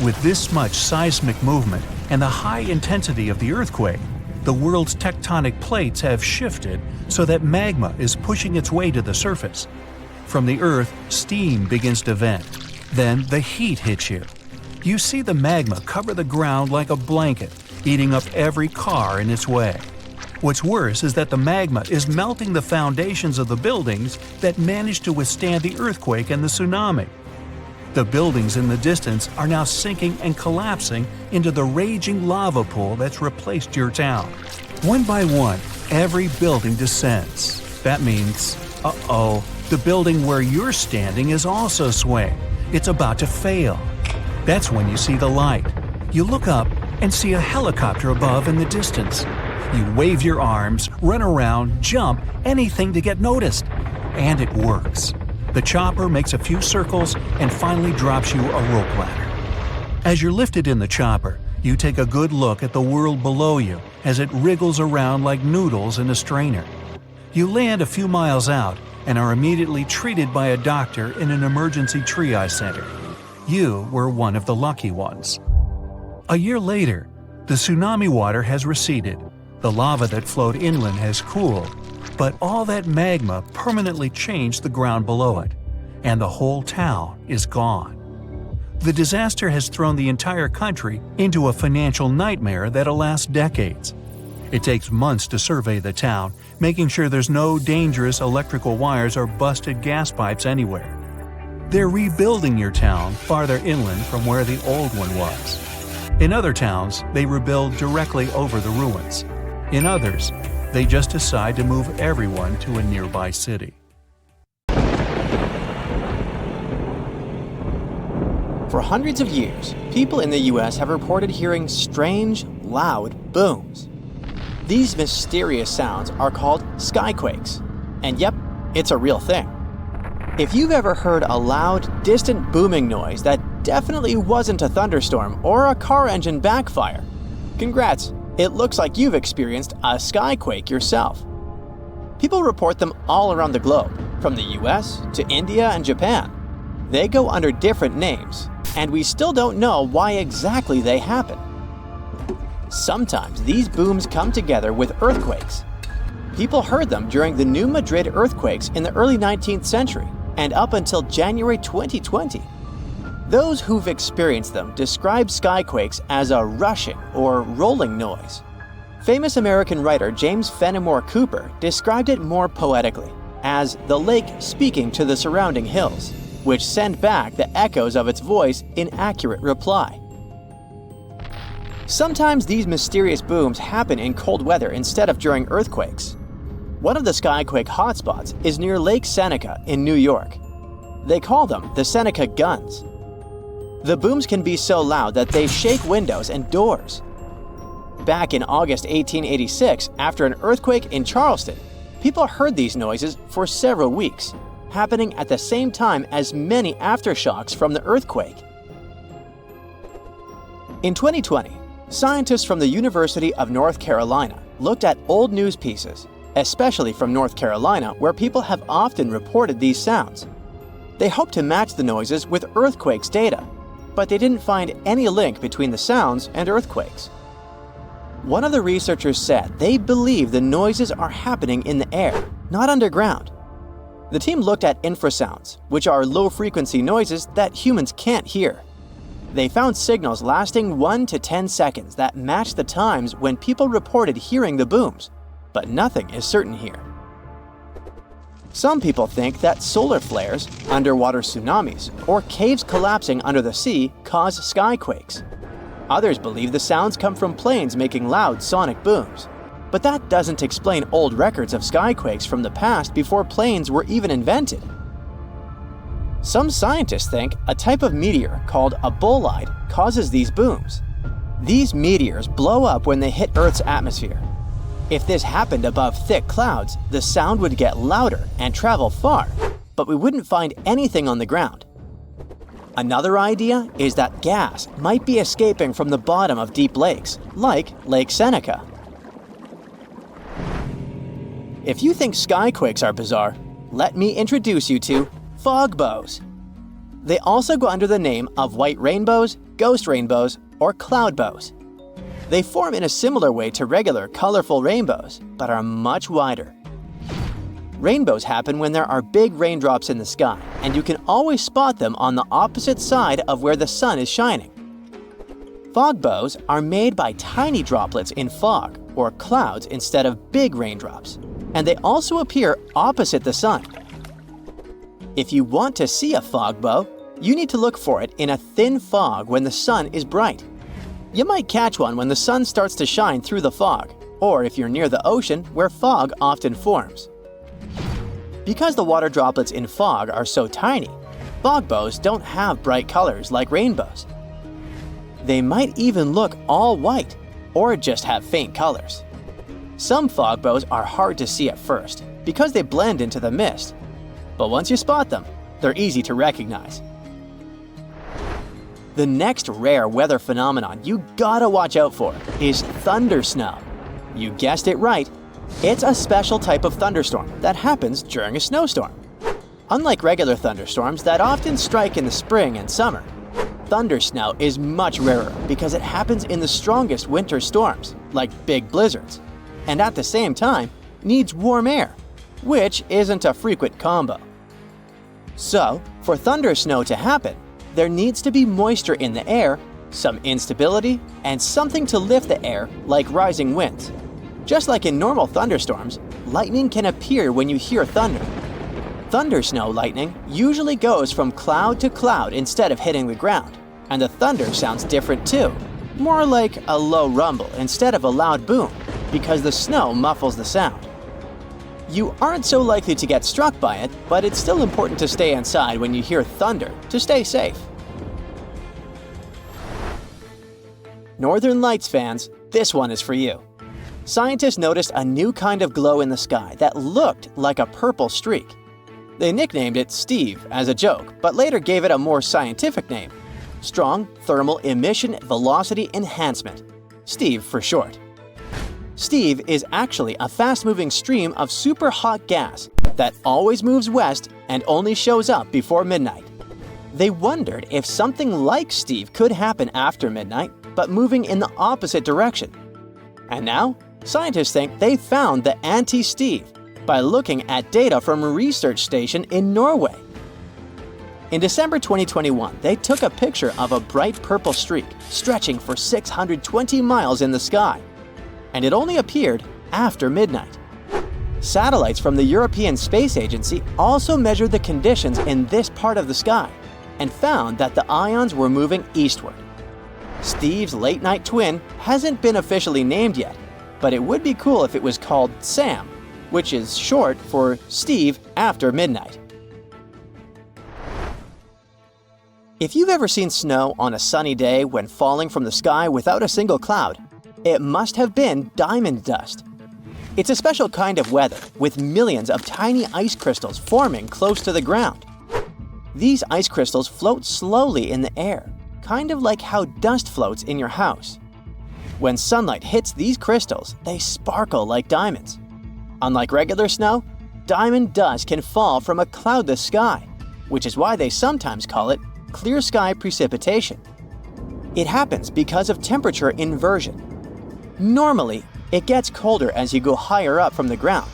With this much seismic movement and the high intensity of the earthquake, the world's tectonic plates have shifted so that magma is pushing its way to the surface. From the earth, steam begins to vent. Then the heat hits you. You see the magma cover the ground like a blanket, eating up every car in its way. What's worse is that the magma is melting the foundations of the buildings that managed to withstand the earthquake and the tsunami. The buildings in the distance are now sinking and collapsing into the raging lava pool that's replaced your town. One by one, every building descends. That means, uh-oh, the building where you're standing is also swaying. It's about to fail. That's when you see the light. You look up and see a helicopter above in the distance. You wave your arms, run around, jump, anything to get noticed. And it works. The chopper makes a few circles and finally drops you a rope ladder. As you're lifted in the chopper, you take a good look at the world below you as it wriggles around like noodles in a strainer. You land a few miles out and are immediately treated by a doctor in an emergency triage center. You were one of the lucky ones. A year later, the tsunami water has receded. The lava that flowed inland has cooled, but all that magma permanently changed the ground below it, and the whole town is gone. The disaster has thrown the entire country into a financial nightmare that'll last decades. It takes months to survey the town, making sure there's no dangerous electrical wires or busted gas pipes anywhere. They're rebuilding your town farther inland from where the old one was. In other towns, they rebuild directly over the ruins. In others, they just decide to move everyone to a nearby city. For hundreds of years, people in the US have reported hearing strange, loud booms. These mysterious sounds are called skyquakes. And yep, it's a real thing. If you've ever heard a loud, distant booming noise that definitely wasn't a thunderstorm or a car engine backfire, congrats, it looks like you've experienced a skyquake yourself. People report them all around the globe, from the US to India and Japan. They go under different names, and we still don't know why exactly they happen. Sometimes these booms come together with earthquakes. People heard them during the New Madrid earthquakes in the early 19th century and up until January 2020. Those who've experienced them describe skyquakes as a rushing or rolling noise. Famous American writer James Fenimore Cooper described it more poetically as the lake speaking to the surrounding hills, which send back the echoes of its voice in accurate reply. Sometimes these mysterious booms happen in cold weather instead of during earthquakes. One of the skyquake hotspots is near Lake Seneca in New York. They call them the Seneca Guns. The booms can be so loud that they shake windows and doors. Back in August 1886, after an earthquake in Charleston, people heard these noises for several weeks, happening at the same time as many aftershocks from the earthquake. In 2020, scientists from the University of North Carolina looked at old news pieces, especially from North Carolina, where people have often reported these sounds. They hoped to match the noises with earthquakes data, but they didn't find any link between the sounds and earthquakes. One of the researchers said they believe the noises are happening in the air, not underground. The team looked at infrasounds, which are low-frequency noises that humans can't hear. They found signals lasting 1 to 10 seconds that matched the times when people reported hearing the booms, but nothing is certain here. Some people think that solar flares, underwater tsunamis, or caves collapsing under the sea cause skyquakes. Others believe the sounds come from planes making loud sonic booms. But that doesn't explain old records of skyquakes from the past before planes were even invented. Some scientists think a type of meteor called a bolide causes these booms. These meteors blow up when they hit Earth's atmosphere. If this happened above thick clouds, the sound would get louder and travel far, but we wouldn't find anything on the ground. Another idea is that gas might be escaping from the bottom of deep lakes, like Lake Seneca. If you think skyquakes are bizarre, let me introduce you to fog bows. They also go under the name of white rainbows, ghost rainbows, or cloud bows. They form in a similar way to regular colorful rainbows, but are much wider. Rainbows happen when there are big raindrops in the sky, and you can always spot them on the opposite side of where the sun is shining. Fog bows are made by tiny droplets in fog, or clouds, instead of big raindrops, and they also appear opposite the sun. If you want to see a fog bow, you need to look for it in a thin fog when the sun is bright. You might catch one when the sun starts to shine through the fog, or if you're near the ocean where fog often forms. Because the water droplets in fog are so tiny, fog bows don't have bright colors like rainbows. They might even look all white, or just have faint colors. Some fog bows are hard to see at first because they blend into the mist, but once you spot them, they're easy to recognize. The next rare weather phenomenon you gotta watch out for is thundersnow. You guessed it right. It's a special type of thunderstorm that happens during a snowstorm. Unlike regular thunderstorms that often strike in the spring and summer, thundersnow is much rarer because it happens in the strongest winter storms, like big blizzards, and at the same time needs warm air, which isn't a frequent combo. So, for thundersnow to happen, there needs to be moisture in the air, some instability, and something to lift the air like rising winds. Just like in normal thunderstorms, lightning can appear when you hear thunder. Thundersnow lightning usually goes from cloud to cloud instead of hitting the ground, and the thunder sounds different too, more like a low rumble instead of a loud boom, because the snow muffles the sound. You aren't so likely to get struck by it, but it's still important to stay inside when you hear thunder to stay safe. Northern Lights fans, this one is for you. Scientists noticed a new kind of glow in the sky that looked like a purple streak. They nicknamed it Steve as a joke, but later gave it a more scientific name: Strong Thermal Emission Velocity Enhancement, Steve for short. Steve is actually a fast-moving stream of super hot gas that always moves west and only shows up before midnight. They wondered if something like Steve could happen after midnight, but moving in the opposite direction. And now, Scientists think they found the anti-Steve by looking at data from a research station in Norway. In December 2021, they took a picture of a bright purple streak stretching for 620 miles in the sky, and it only appeared after midnight. Satellites from the European Space Agency also measured the conditions in this part of the sky and found that the ions were moving eastward. Steve's late-night twin hasn't been officially named yet, but it would be cool if it was called Sam, which is short for Steve after midnight. If you've ever seen snow on a sunny day when falling from the sky without a single cloud, it must have been diamond dust. It's a special kind of weather with millions of tiny ice crystals forming close to the ground. These ice crystals float slowly in the air, kind of like how dust floats in your house. When sunlight hits these crystals, they sparkle like diamonds. Unlike regular snow, diamond dust can fall from a cloudless sky, which is why they sometimes call it clear sky precipitation. It happens because of temperature inversion. Normally, it gets colder as you go higher up from the ground.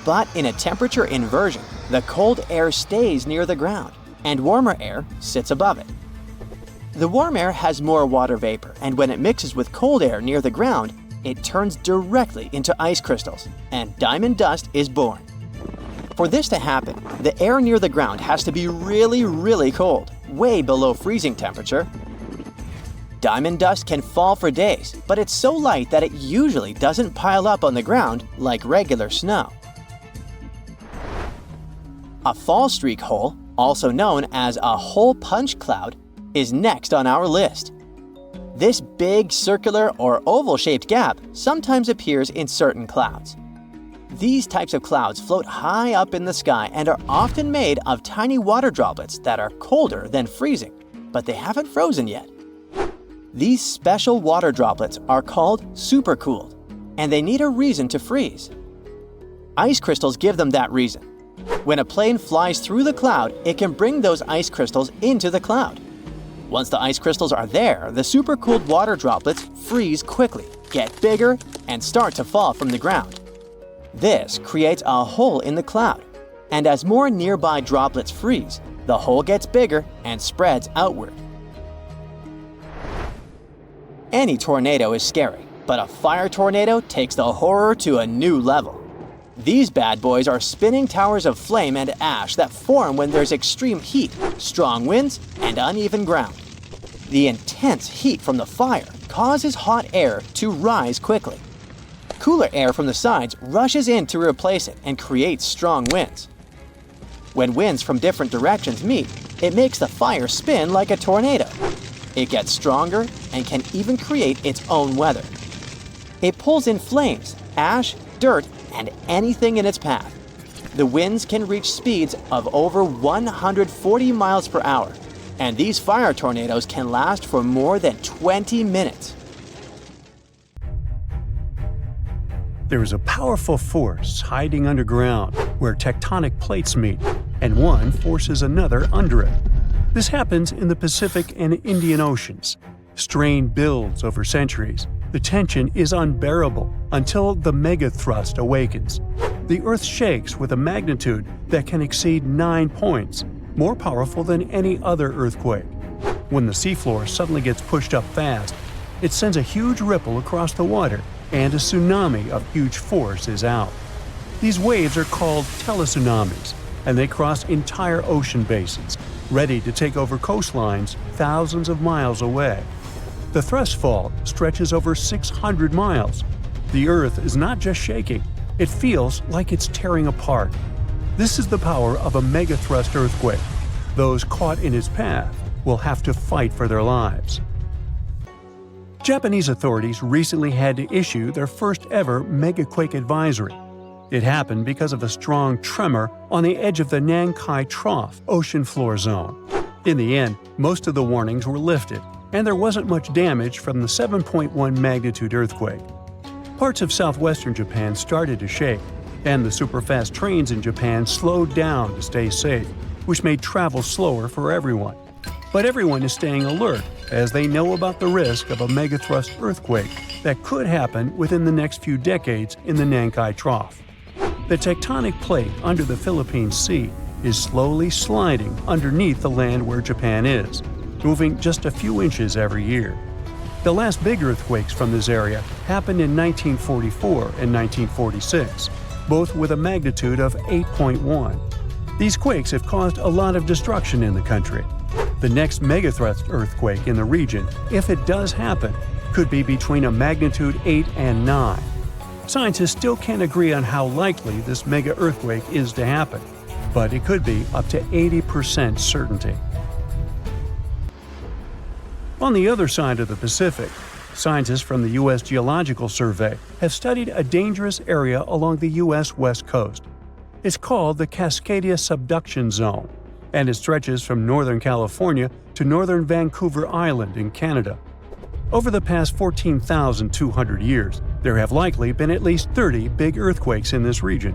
But in a temperature inversion, the cold air stays near the ground, and warmer air sits above it. The warm air has more water vapor, and when it mixes with cold air near the ground, it turns directly into ice crystals, and diamond dust is born. For this to happen, the air near the ground has to be really, really cold, way below freezing temperature. Diamond dust can fall for days, but it's so light that it usually doesn't pile up on the ground like regular snow. A fall streak hole, also known as a hole punch cloud, is next on our list. This big circular or oval-shaped gap sometimes appears in certain clouds. These types of clouds float high up in the sky and are often made of tiny water droplets that are colder than freezing, but they haven't frozen yet. These special water droplets are called supercooled, and they need a reason to freeze. Ice crystals give them that reason. When a plane flies through the cloud, it can bring those ice crystals into the cloud. Once the ice crystals are there, the supercooled water droplets freeze quickly, get bigger, and start to fall from the ground. This creates a hole in the cloud, and as more nearby droplets freeze, the hole gets bigger and spreads outward. Any tornado is scary, but a fire tornado takes the horror to a new level. These bad boys are spinning towers of flame and ash that form when there's extreme heat, strong winds, and uneven ground. The intense heat from the fire causes hot air to rise quickly. Cooler air from the sides rushes in to replace it and creates strong winds. When winds from different directions meet, it makes the fire spin like a tornado. It gets stronger and can even create its own weather. It pulls in flames, ash, dirt, and anything in its path. The winds can reach speeds of over 140 miles per hour, and these fire tornadoes can last for more than 20 minutes. There is a powerful force hiding underground where tectonic plates meet, and one forces another under it. This happens in the Pacific and Indian Oceans. Strain builds over centuries. The tension is unbearable until the megathrust awakens. The Earth shakes with a magnitude that can exceed 9 points, more powerful than any other earthquake. When the seafloor suddenly gets pushed up fast, it sends a huge ripple across the water, and a tsunami of huge force is out. These waves are called teletsunamis, and they cross entire ocean basins, ready to take over coastlines thousands of miles away. The thrust fault stretches over 600 miles. The Earth is not just shaking, it feels like it's tearing apart. This is the power of a megathrust earthquake. Those caught in its path will have to fight for their lives. Japanese authorities recently had to issue their first ever megaquake advisory. It happened because of a strong tremor on the edge of the Nankai Trough ocean floor zone. In the end, most of the warnings were lifted, and there wasn't much damage from the 7.1 magnitude earthquake. Parts of southwestern Japan started to shake, and the superfast trains in Japan slowed down to stay safe, which made travel slower for everyone. But everyone is staying alert as they know about the risk of a megathrust earthquake that could happen within the next few decades in the Nankai Trough. The tectonic plate under the Philippine Sea is slowly sliding underneath the land where Japan is, moving just a few inches every year. The last big earthquakes from this area happened in 1944 and 1946, both with a magnitude of 8.1. These quakes have caused a lot of destruction in the country. The next megathrust earthquake in the region, if it does happen, could be between a magnitude 8 and 9. Scientists still can't agree on how likely this mega earthquake is to happen, but it could be up to 80% certainty. On the other side of the Pacific, scientists from the U.S. Geological Survey have studied a dangerous area along the U.S. West Coast. It's called the Cascadia Subduction Zone, and it stretches from northern California to northern Vancouver Island in Canada. Over the past 14,200 years, there have likely been at least 30 big earthquakes in this region.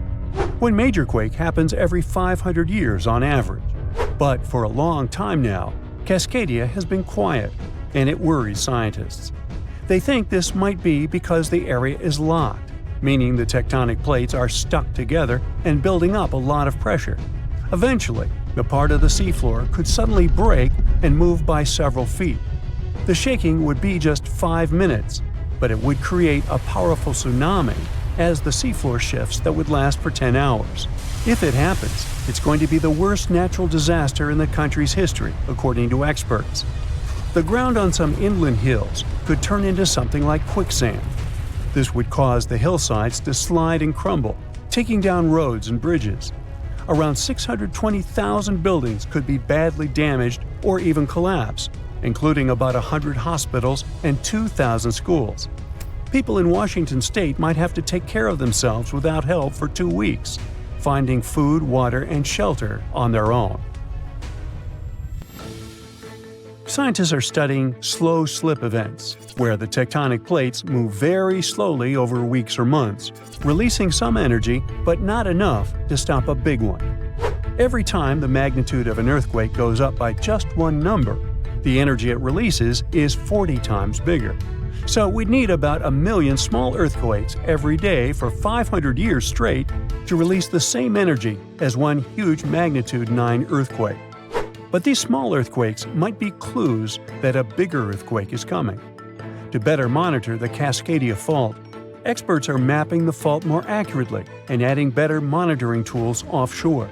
One major quake happens every 500 years on average. But for a long time now, Cascadia has been quiet, and it worries scientists. They think this might be because the area is locked, meaning the tectonic plates are stuck together and building up a lot of pressure. Eventually, the part of the seafloor could suddenly break and move by several feet. The shaking would be just 5 minutes, but it would create a powerful tsunami as the seafloor shifts that would last for 10 hours. If it happens, it's going to be the worst natural disaster in the country's history, according to experts. The ground on some inland hills could turn into something like quicksand. This would cause the hillsides to slide and crumble, taking down roads and bridges. Around 620,000 buildings could be badly damaged or even collapse, including about 100 hospitals and 2,000 schools. People in Washington state might have to take care of themselves without help for 2 weeks, finding food, water, and shelter on their own. Scientists are studying slow slip events, where the tectonic plates move very slowly over weeks or months, releasing some energy but not enough to stop a big one. Every time the magnitude of an earthquake goes up by just one number, the energy it releases is 40 times bigger. So we'd need about 1 million small earthquakes every day for 500 years straight to release the same energy as one huge magnitude 9 earthquake. But these small earthquakes might be clues that a bigger earthquake is coming. To better monitor the Cascadia Fault, experts are mapping the fault more accurately and adding better monitoring tools offshore.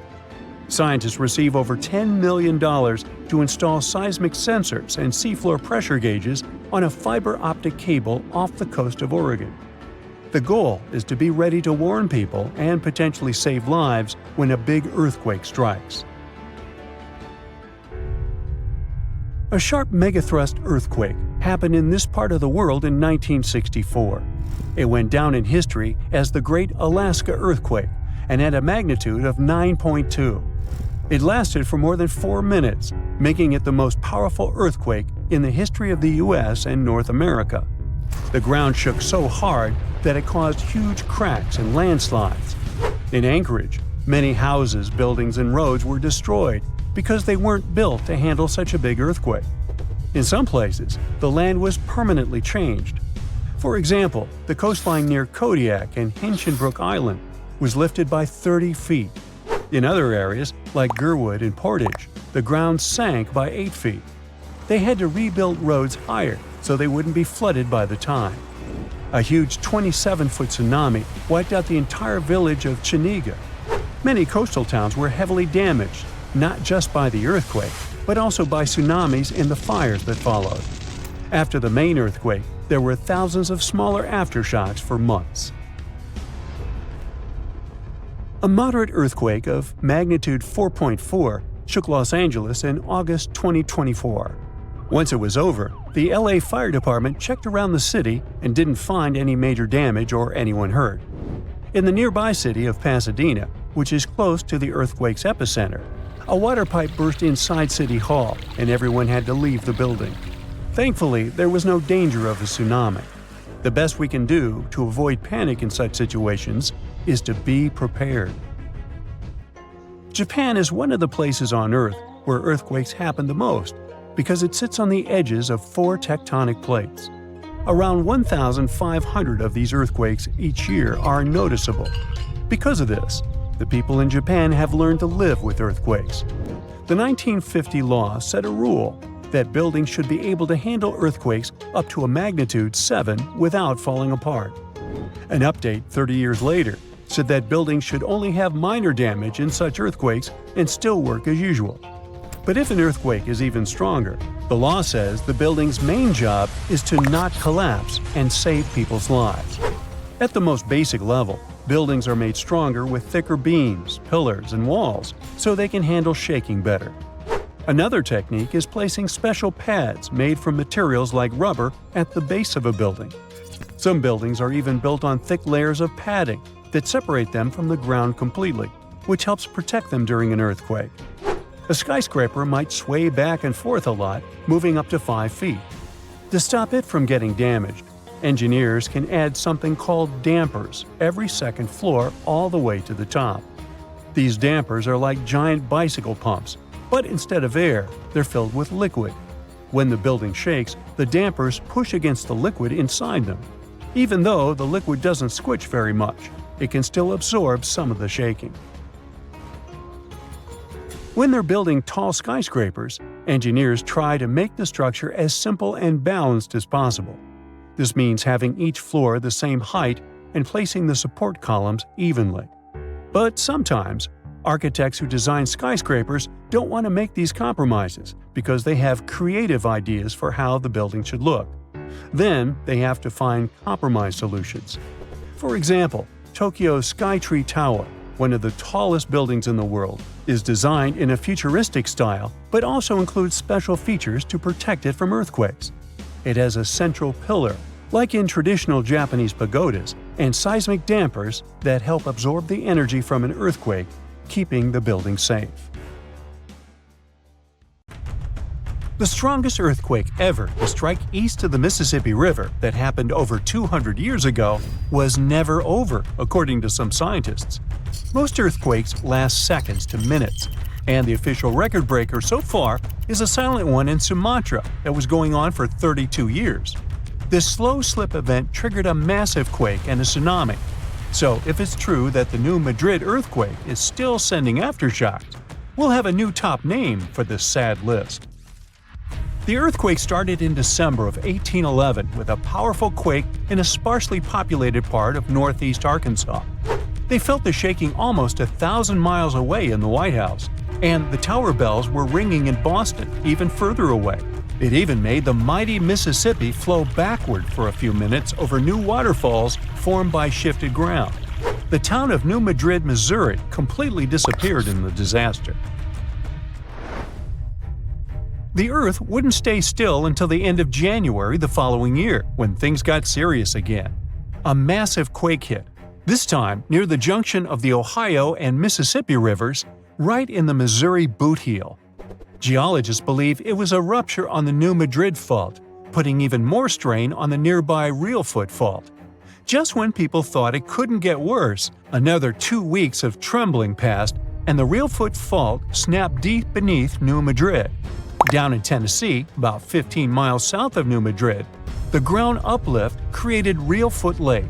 Scientists receive over $10 million to install seismic sensors and seafloor pressure gauges on a fiber optic cable off the coast of Oregon. The goal is to be ready to warn people and potentially save lives when a big earthquake strikes. A sharp megathrust earthquake happened in this part of the world in 1964. It went down in history as the Great Alaska Earthquake and had a magnitude of 9.2. It lasted for more than 4 minutes, making it the most powerful earthquake in the history of the U.S. and North America. The ground shook so hard that it caused huge cracks and landslides. In Anchorage, many houses, buildings, and roads were destroyed because they weren't built to handle such a big earthquake. In some places, the land was permanently changed. For example, the coastline near Kodiak and Hinchinbrook Island was lifted by 30 feet. In other areas, like Gerwood and Portage, the ground sank by 8 feet. They had to rebuild roads higher so they wouldn't be flooded by the tide. A huge 27-foot tsunami wiped out the entire village of Chiniga. Many coastal towns were heavily damaged, not just by the earthquake, but also by tsunamis and the fires that followed. After the main earthquake, there were thousands of smaller aftershocks for months. A moderate earthquake of magnitude 4.4 shook Los Angeles in August 2024. Once it was over, the LA Fire Department checked around the city and didn't find any major damage or anyone hurt. In the nearby city of Pasadena, which is close to the earthquake's epicenter, a water pipe burst inside City Hall and everyone had to leave the building. Thankfully, there was no danger of a tsunami. The best we can do to avoid panic in such situations is to be prepared. Japan is one of the places on Earth where earthquakes happen the most, because it sits on the edges of 4 tectonic plates. Around 1,500 of these earthquakes each year are noticeable. Because of this, the people in Japan have learned to live with earthquakes. The 1950 law set a rule that buildings should be able to handle earthquakes up to a magnitude 7 without falling apart. An update 30 years later said that buildings should only have minor damage in such earthquakes and still work as usual. But if an earthquake is even stronger, the law says the building's main job is to not collapse and save people's lives. At the most basic level, buildings are made stronger with thicker beams, pillars, and walls so they can handle shaking better. Another technique is placing special pads made from materials like rubber at the base of a building. Some buildings are even built on thick layers of padding that separate them from the ground completely, which helps protect them during an earthquake. A skyscraper might sway back and forth a lot, moving up to 5 feet. To stop it from getting damaged, engineers can add something called dampers every second floor all the way to the top. These dampers are like giant bicycle pumps, but instead of air, they're filled with liquid. When the building shakes, the dampers push against the liquid inside them. Even though the liquid doesn't squish very much, it can still absorb some of the shaking. When they're building tall skyscrapers, engineers try to make the structure as simple and balanced as possible. This means having each floor the same height and placing the support columns evenly. But sometimes, architects who design skyscrapers don't want to make these compromises because they have creative ideas for how the building should look. Then they have to find compromise solutions. For example, Tokyo's Skytree Tower, one of the tallest buildings in the world, is designed in a futuristic style but also includes special features to protect it from earthquakes. It has a central pillar, like in traditional Japanese pagodas, and seismic dampers that help absorb the energy from an earthquake, keeping the building safe. The strongest earthquake ever to strike east of the Mississippi River that happened over 200 years ago was never over, according to some scientists. Most earthquakes last seconds to minutes, and the official record breaker so far is a silent one in Sumatra that was going on for 32 years. This slow slip event triggered a massive quake and a tsunami. So if it's true that the New Madrid earthquake is still sending aftershocks, we'll have a new top name for this sad list. The earthquake started in December of 1811 with a powerful quake in a sparsely populated part of northeast Arkansas. They felt the shaking almost 1,000 miles away in the White House, and the tower bells were ringing in Boston, even further away. It even made the mighty Mississippi flow backward for a few minutes over new waterfalls formed by shifted ground. The town of New Madrid, Missouri, completely disappeared in the disaster. The Earth wouldn't stay still until the end of January the following year, when things got serious again. A massive quake hit, this time near the junction of the Ohio and Mississippi rivers, right in the Missouri boot heel. Geologists believe it was a rupture on the New Madrid Fault, putting even more strain on the nearby Reelfoot Fault. Just when people thought it couldn't get worse, another 2 weeks of trembling passed, and the Reelfoot Fault snapped deep beneath New Madrid. Down in Tennessee, about 15 miles south of New Madrid, the ground uplift created Reelfoot Lake.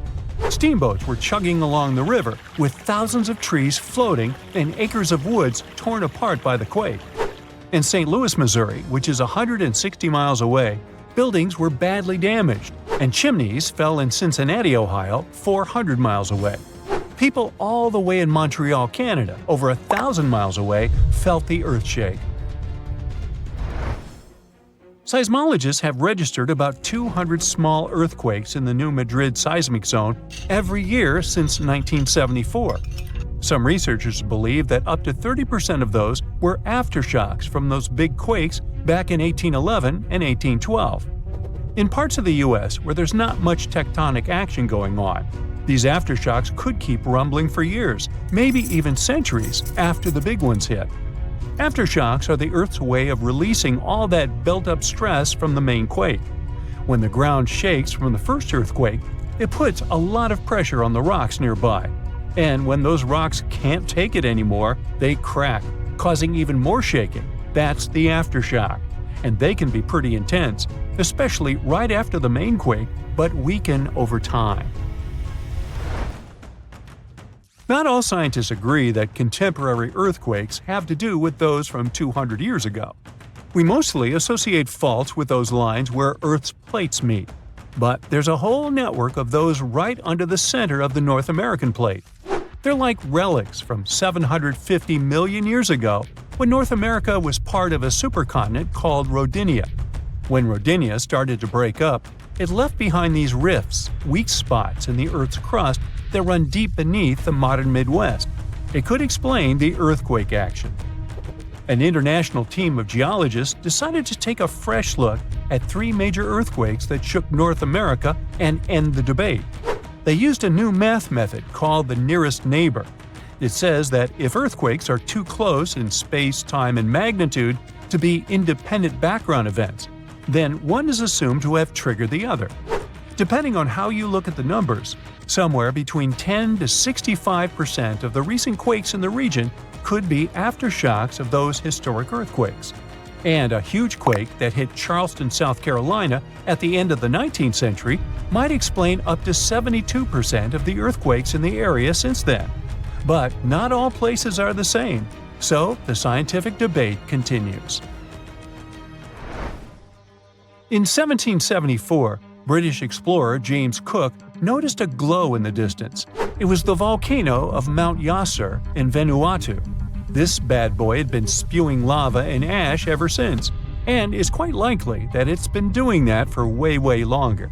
Steamboats were chugging along the river, with thousands of trees floating and acres of woods torn apart by the quake. In St. Louis, Missouri, which is 160 miles away, buildings were badly damaged, and chimneys fell in Cincinnati, Ohio, 400 miles away. People all the way in Montreal, Canada, over 1,000 miles away, felt the earthshake. Seismologists have registered about 200 small earthquakes in the New Madrid seismic zone every year since 1974. Some researchers believe that up to 30% of those were aftershocks from those big quakes back in 1811 and 1812. In parts of the U.S. where there's not much tectonic action going on, these aftershocks could keep rumbling for years, maybe even centuries, after the big ones hit. Aftershocks are the Earth's way of releasing all that built-up stress from the main quake. When the ground shakes from the first earthquake, it puts a lot of pressure on the rocks nearby. And when those rocks can't take it anymore, they crack, causing even more shaking. That's the aftershock. and they can be pretty intense, especially right after the main quake, but weaken over time. Not all scientists agree that contemporary earthquakes have to do with those from 200 years ago. We mostly associate faults with those lines where Earth's plates meet. But there's a whole network of those right under the center of the North American plate. They're like relics from 750 million years ago, when North America was part of a supercontinent called Rodinia. When Rodinia started to break up, it left behind these rifts, weak spots in the Earth's crust that run deep beneath the modern Midwest. It could explain the earthquake action. An international team of geologists decided to take a fresh look at 3 major earthquakes that shook North America and end the debate. They used a new math method called the nearest neighbor. It says that if earthquakes are too close in space, time, and magnitude to be independent background events, then one is assumed to have triggered the other. Depending on how you look at the numbers, somewhere between 10 to 65% of the recent quakes in the region could be aftershocks of those historic earthquakes. And a huge quake that hit Charleston, South Carolina at the end of the 19th century might explain up to 72% of the earthquakes in the area since then. But not all places are the same, so the scientific debate continues. In 1774, British explorer James Cook noticed a glow in the distance. It was the volcano of Mount Yasur in Vanuatu. This bad boy had been spewing lava and ash ever since, and it's quite likely that it's been doing that for way longer.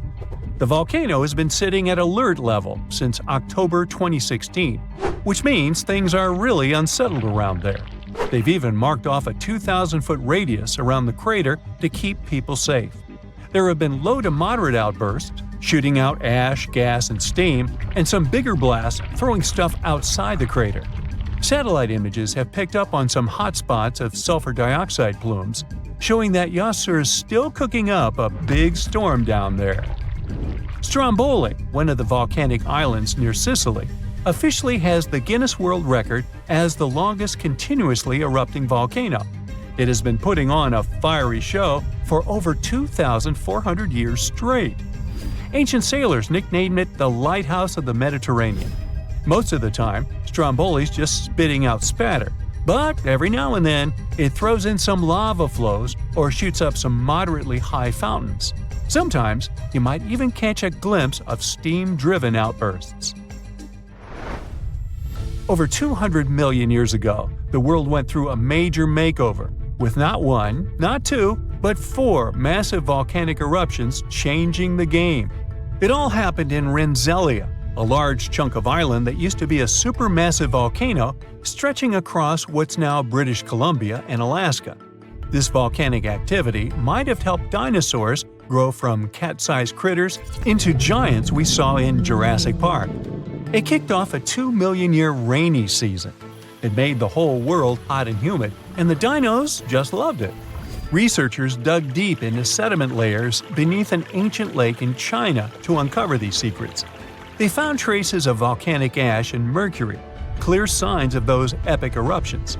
The volcano has been sitting at alert level since October 2016, which means things are really unsettled around there. They've even marked off a 2,000-foot radius around the crater to keep people safe. There have been low to moderate outbursts, shooting out ash, gas, and steam, and some bigger blasts throwing stuff outside the crater. Satellite images have picked up on some hotspots of sulfur dioxide plumes, showing that Yasur is still cooking up a big storm down there. Stromboli, one of the volcanic islands near Sicily, officially has the Guinness World Record as the longest continuously erupting volcano. It has been putting on a fiery show for over 2,400 years straight. Ancient sailors nicknamed it the Lighthouse of the Mediterranean. Most of the time, Stromboli's just spitting out spatter, but every now and then, it throws in some lava flows or shoots up some moderately high fountains. Sometimes, you might even catch a glimpse of steam-driven outbursts. Over 200 million years ago, the world went through a major makeover, with not 1, not 2, but 4 massive volcanic eruptions changing the game. It all happened in Rensselaer, a large chunk of island that used to be a supermassive volcano stretching across what's now British Columbia and Alaska. This volcanic activity might have helped dinosaurs grow from cat-sized critters into giants we saw in Jurassic Park. It kicked off a 2-million-year rainy season. It made the whole world hot and humid, and the dinos just loved it. Researchers dug deep into sediment layers beneath an ancient lake in China to uncover these secrets. They found traces of volcanic ash and mercury, clear signs of those epic eruptions.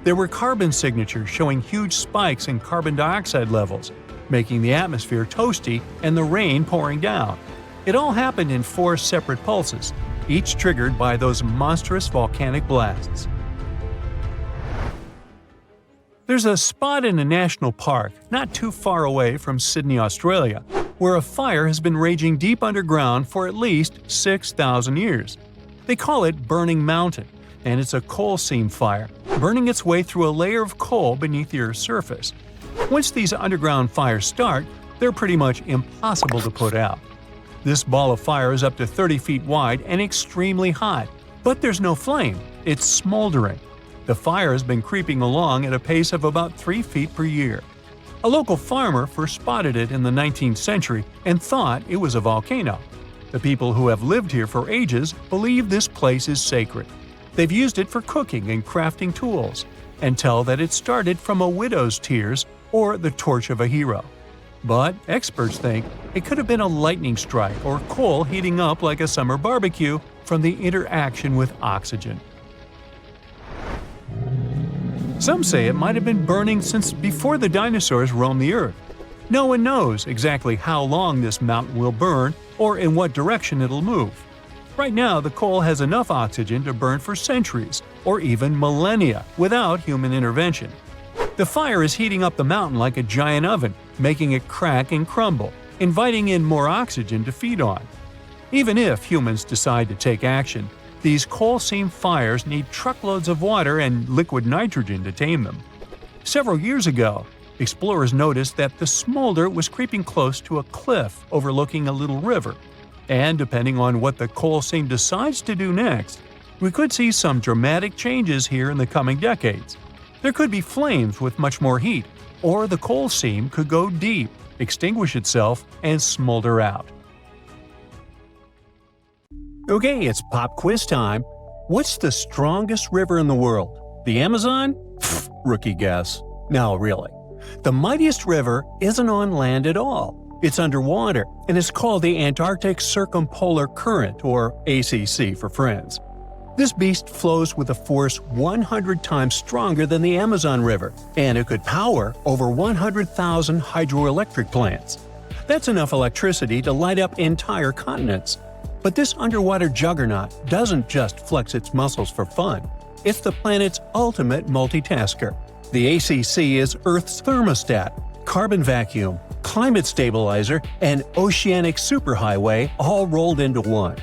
There were carbon signatures showing huge spikes in carbon dioxide levels, making the atmosphere toasty and the rain pouring down. It all happened in 4 separate pulses, each triggered by those monstrous volcanic blasts. There's a spot in a national park not too far away from Sydney, Australia, where a fire has been raging deep underground for at least 6,000 years. They call it Burning Mountain, and it's a coal seam fire, burning its way through a layer of coal beneath the Earth's surface. Once these underground fires start, they're pretty much impossible to put out. This ball of fire is up to 30 feet wide and extremely hot, but there's no flame, it's smoldering. The fire has been creeping along at a pace of about 3 feet per year. A local farmer first spotted it in the 19th century and thought it was a volcano. The people who have lived here for ages believe this place is sacred. They've used it for cooking and crafting tools, and tell that it started from a widow's tears or the torch of a hero. But experts think it could have been a lightning strike or coal heating up like a summer barbecue from the interaction with oxygen. Some say it might have been burning since before the dinosaurs roamed the Earth. No one knows exactly how long this mountain will burn or in what direction it'll move. Right now, the coal has enough oxygen to burn for centuries, or even millennia, without human intervention. The fire is heating up the mountain like a giant oven, making it crack and crumble, inviting in more oxygen to feed on. Even if humans decide to take action, these coal seam fires need truckloads of water and liquid nitrogen to tame them. Several years ago, explorers noticed that the smolder was creeping close to a cliff overlooking a little river. And depending on what the coal seam decides to do next, we could see some dramatic changes here in the coming decades. There could be flames with much more heat, or the coal seam could go deep, extinguish itself, and smolder out. Okay, it's pop quiz time. What's the strongest river in the world? The Amazon? Pfft, rookie guess. No, really. The mightiest river isn't on land at all. It's underwater, and is called the Antarctic Circumpolar Current, or ACC for friends. This beast flows with a force 100 times stronger than the Amazon River, and it could power over 100,000 hydroelectric plants. That's enough electricity to light up entire continents. But this underwater juggernaut doesn't just flex its muscles for fun. It's the planet's ultimate multitasker. The ACC is Earth's thermostat, carbon vacuum, climate stabilizer, and oceanic superhighway all rolled into one.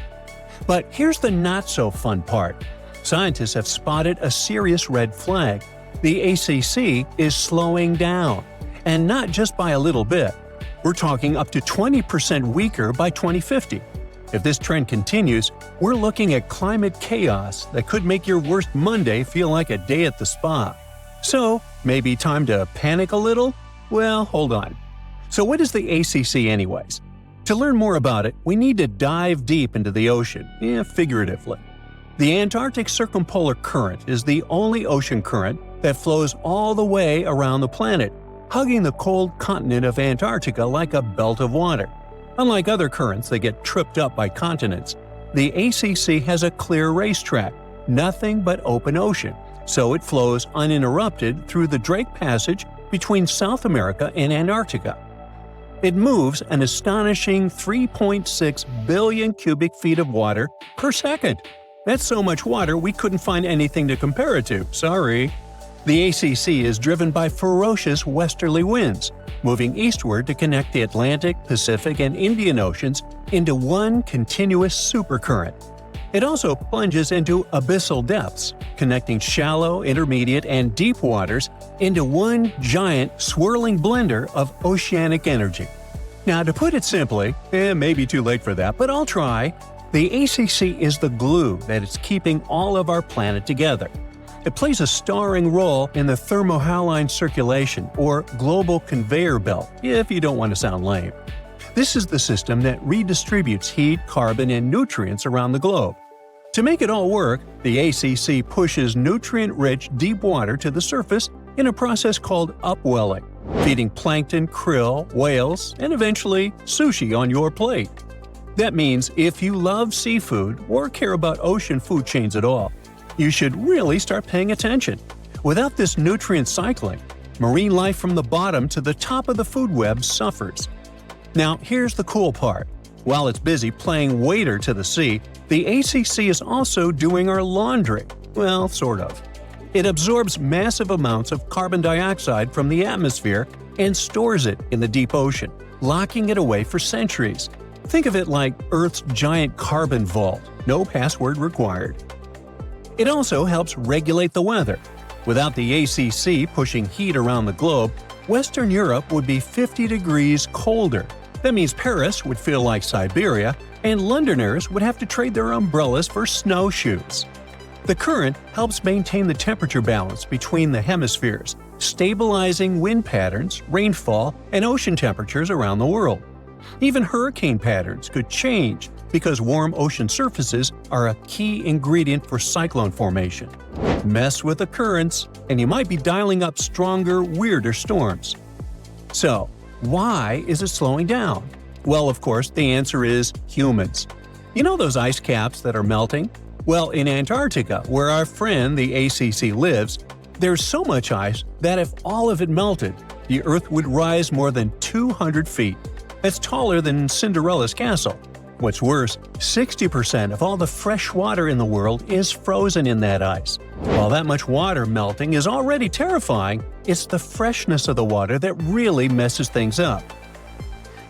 But here's the not-so-fun part. Scientists have spotted a serious red flag. The ACC is slowing down. And not just by a little bit. We're talking up to 20% weaker by 2050. If this trend continues, we're looking at climate chaos that could make your worst Monday feel like a day at the spa. So, maybe time to panic a little? Well, hold on. So what is the ACC anyways? To learn more about it, we need to dive deep into the ocean, figuratively. The Antarctic Circumpolar Current is the only ocean current that flows all the way around the planet, hugging the cold continent of Antarctica like a belt of water. Unlike other currents that get tripped up by continents, the ACC has a clear racetrack, nothing but open ocean, so it flows uninterrupted through the Drake Passage between South America and Antarctica. It moves an astonishing 3.6 billion cubic feet of water per second. That's so much water we couldn't find anything to compare it to, sorry. The ACC is driven by ferocious westerly winds, moving eastward to connect the Atlantic, Pacific, and Indian Oceans into one continuous supercurrent. It also plunges into abyssal depths, connecting shallow, intermediate, and deep waters into one giant, swirling blender of oceanic energy. Now, to put it simply, maybe too late for that, but I'll try, the ACC is the glue that is keeping all of our planet together. It plays a starring role in the thermohaline circulation, or global conveyor belt, if you don't want to sound lame. This is the system that redistributes heat, carbon, and nutrients around the globe. To make it all work, the ACC pushes nutrient-rich deep water to the surface in a process called upwelling, feeding plankton, krill, whales, and eventually sushi on your plate. That means if you love seafood or care about ocean food chains at all, you should really start paying attention. Without this nutrient cycling, marine life from the bottom to the top of the food web suffers. Now, here's the cool part. While it's busy playing waiter to the sea, the ACC is also doing our laundry. Well, sort of. It absorbs massive amounts of carbon dioxide from the atmosphere and stores it in the deep ocean, locking it away for centuries. Think of it like Earth's giant carbon vault, no password required. It also helps regulate the weather. Without the ACC pushing heat around the globe, Western Europe would be 50 degrees colder. That means Paris would feel like Siberia, and Londoners would have to trade their umbrellas for snowshoes. The current helps maintain the temperature balance between the hemispheres, stabilizing wind patterns, rainfall, and ocean temperatures around the world. Even hurricane patterns could change because warm ocean surfaces are a key ingredient for cyclone formation. Mess with the currents, and you might be dialing up stronger, weirder storms. So, why is it slowing down? Well, of course, the answer is humans. You know those ice caps that are melting? Well, in Antarctica, where our friend the ACC lives, There's so much ice that if all of it melted, the Earth would rise more than 200 feet. That's taller than Cinderella's castle. What's worse, 60% of all the fresh water in the world is frozen in that ice. While that much water melting is already terrifying, it's the freshness of the water that really messes things up.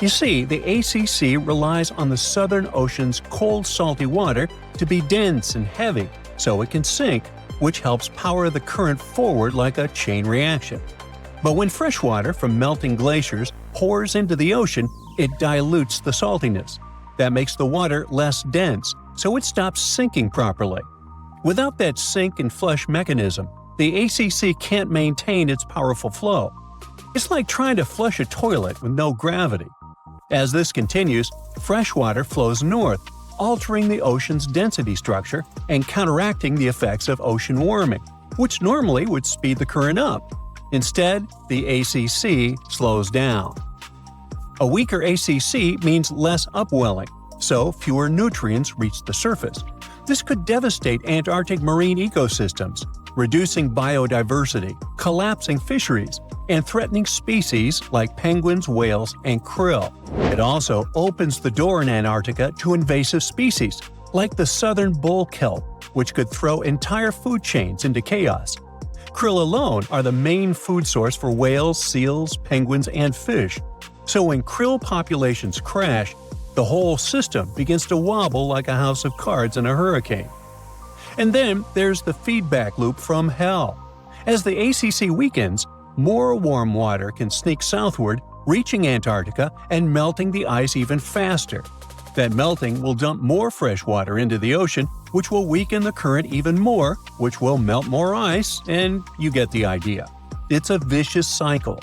You see, the ACC relies on the Southern Ocean's cold, salty water to be dense and heavy so it can sink, which helps power the current forward like a chain reaction. But when fresh water from melting glaciers pours into the ocean, it dilutes the saltiness. That makes the water less dense, so it stops sinking properly. Without that sink and flush mechanism, the ACC can't maintain its powerful flow. It's like trying to flush a toilet with no gravity. As this continues, fresh water flows north, altering the ocean's density structure and counteracting the effects of ocean warming, which normally would speed the current up. Instead, the ACC slows down. A weaker ACC means less upwelling, so fewer nutrients reach the surface. This could devastate Antarctic marine ecosystems, reducing biodiversity, collapsing fisheries, and threatening species like penguins, whales, and krill. It also opens the door in Antarctica to invasive species, like the southern bull kelp, which could throw entire food chains into chaos. Krill alone are the main food source for whales, seals, penguins, and fish. So when krill populations crash, the whole system begins to wobble like a house of cards in a hurricane. And then there's the feedback loop from hell. As the ACC weakens, more warm water can sneak southward, reaching Antarctica and melting the ice even faster. That melting will dump more fresh water into the ocean, which will weaken the current even more, which will melt more ice, and you get the idea. It's a vicious cycle.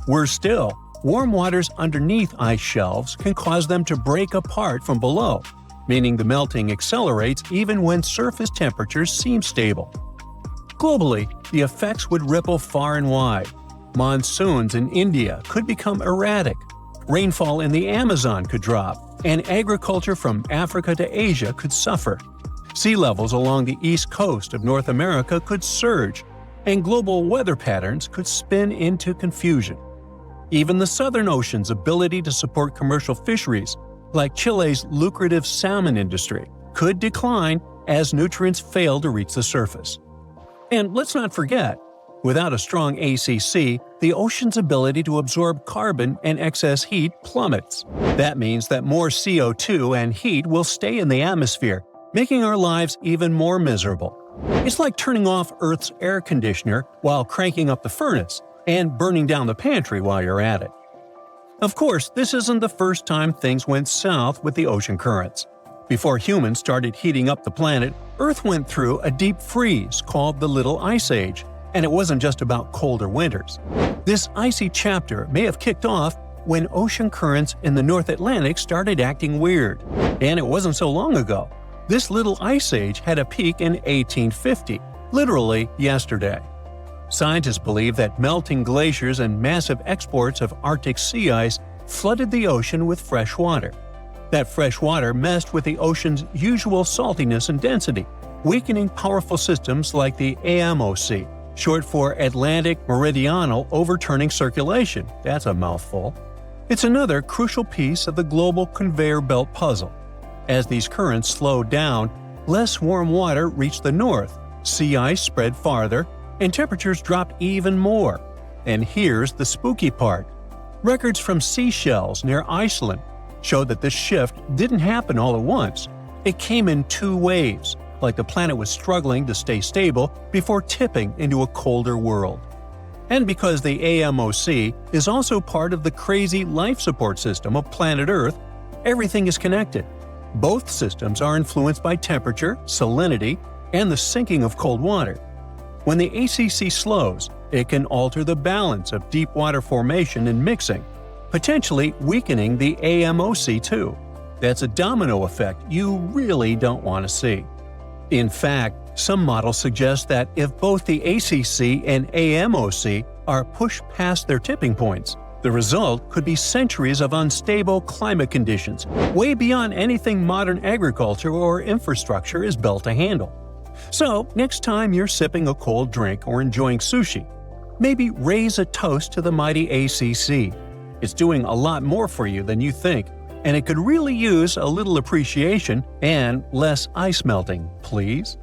Worse still, warm waters underneath ice shelves can cause them to break apart from below, meaning the melting accelerates even when surface temperatures seem stable. Globally, the effects would ripple far and wide. Monsoons in India could become erratic, rainfall in the Amazon could drop, and agriculture from Africa to Asia could suffer. Sea levels along the east coast of North America could surge, and global weather patterns could spin into confusion. Even the Southern Ocean's ability to support commercial fisheries, like Chile's lucrative salmon industry, could decline as nutrients fail to reach the surface. And let's not forget, without a strong ACC, the ocean's ability to absorb carbon and excess heat plummets. That means that more CO2 and heat will stay in the atmosphere, making our lives even more miserable. It's like turning off Earth's air conditioner while cranking up the furnace, and burning down the pantry while you're at it. Of course, this isn't the first time things went south with the ocean currents. Before humans started heating up the planet, Earth went through a deep freeze called the Little Ice Age, and it wasn't just about colder winters. This icy chapter may have kicked off when ocean currents in the North Atlantic started acting weird. And it wasn't so long ago. This Little Ice Age had a peak in 1850, literally yesterday. Scientists believe that melting glaciers and massive exports of Arctic sea ice flooded the ocean with fresh water. That fresh water messed with the ocean's usual saltiness and density, weakening powerful systems like the AMOC, short for Atlantic Meridional Overturning Circulation. That's a mouthful. It's another crucial piece of the global conveyor belt puzzle. As these currents slowed down, less warm water reached the north, sea ice spread farther, and temperatures dropped even more. And here's the spooky part. Records from seashells near Iceland show that this shift didn't happen all at once. It came in two waves, like the planet was struggling to stay stable before tipping into a colder world. And because the AMOC is also part of the crazy life support system of planet Earth, everything is connected. Both systems are influenced by temperature, salinity, and the sinking of cold water. When the ACC slows, it can alter the balance of deep water formation and mixing, potentially weakening the AMOC too. That's a domino effect you really don't want to see. In fact, some models suggest that if both the ACC and AMOC are pushed past their tipping points, the result could be centuries of unstable climate conditions, way beyond anything modern agriculture or infrastructure is built to handle. So, next time you're sipping a cold drink or enjoying sushi, maybe raise a toast to the mighty ACC. It's doing a lot more for you than you think, and it could really use a little appreciation and less ice melting, please.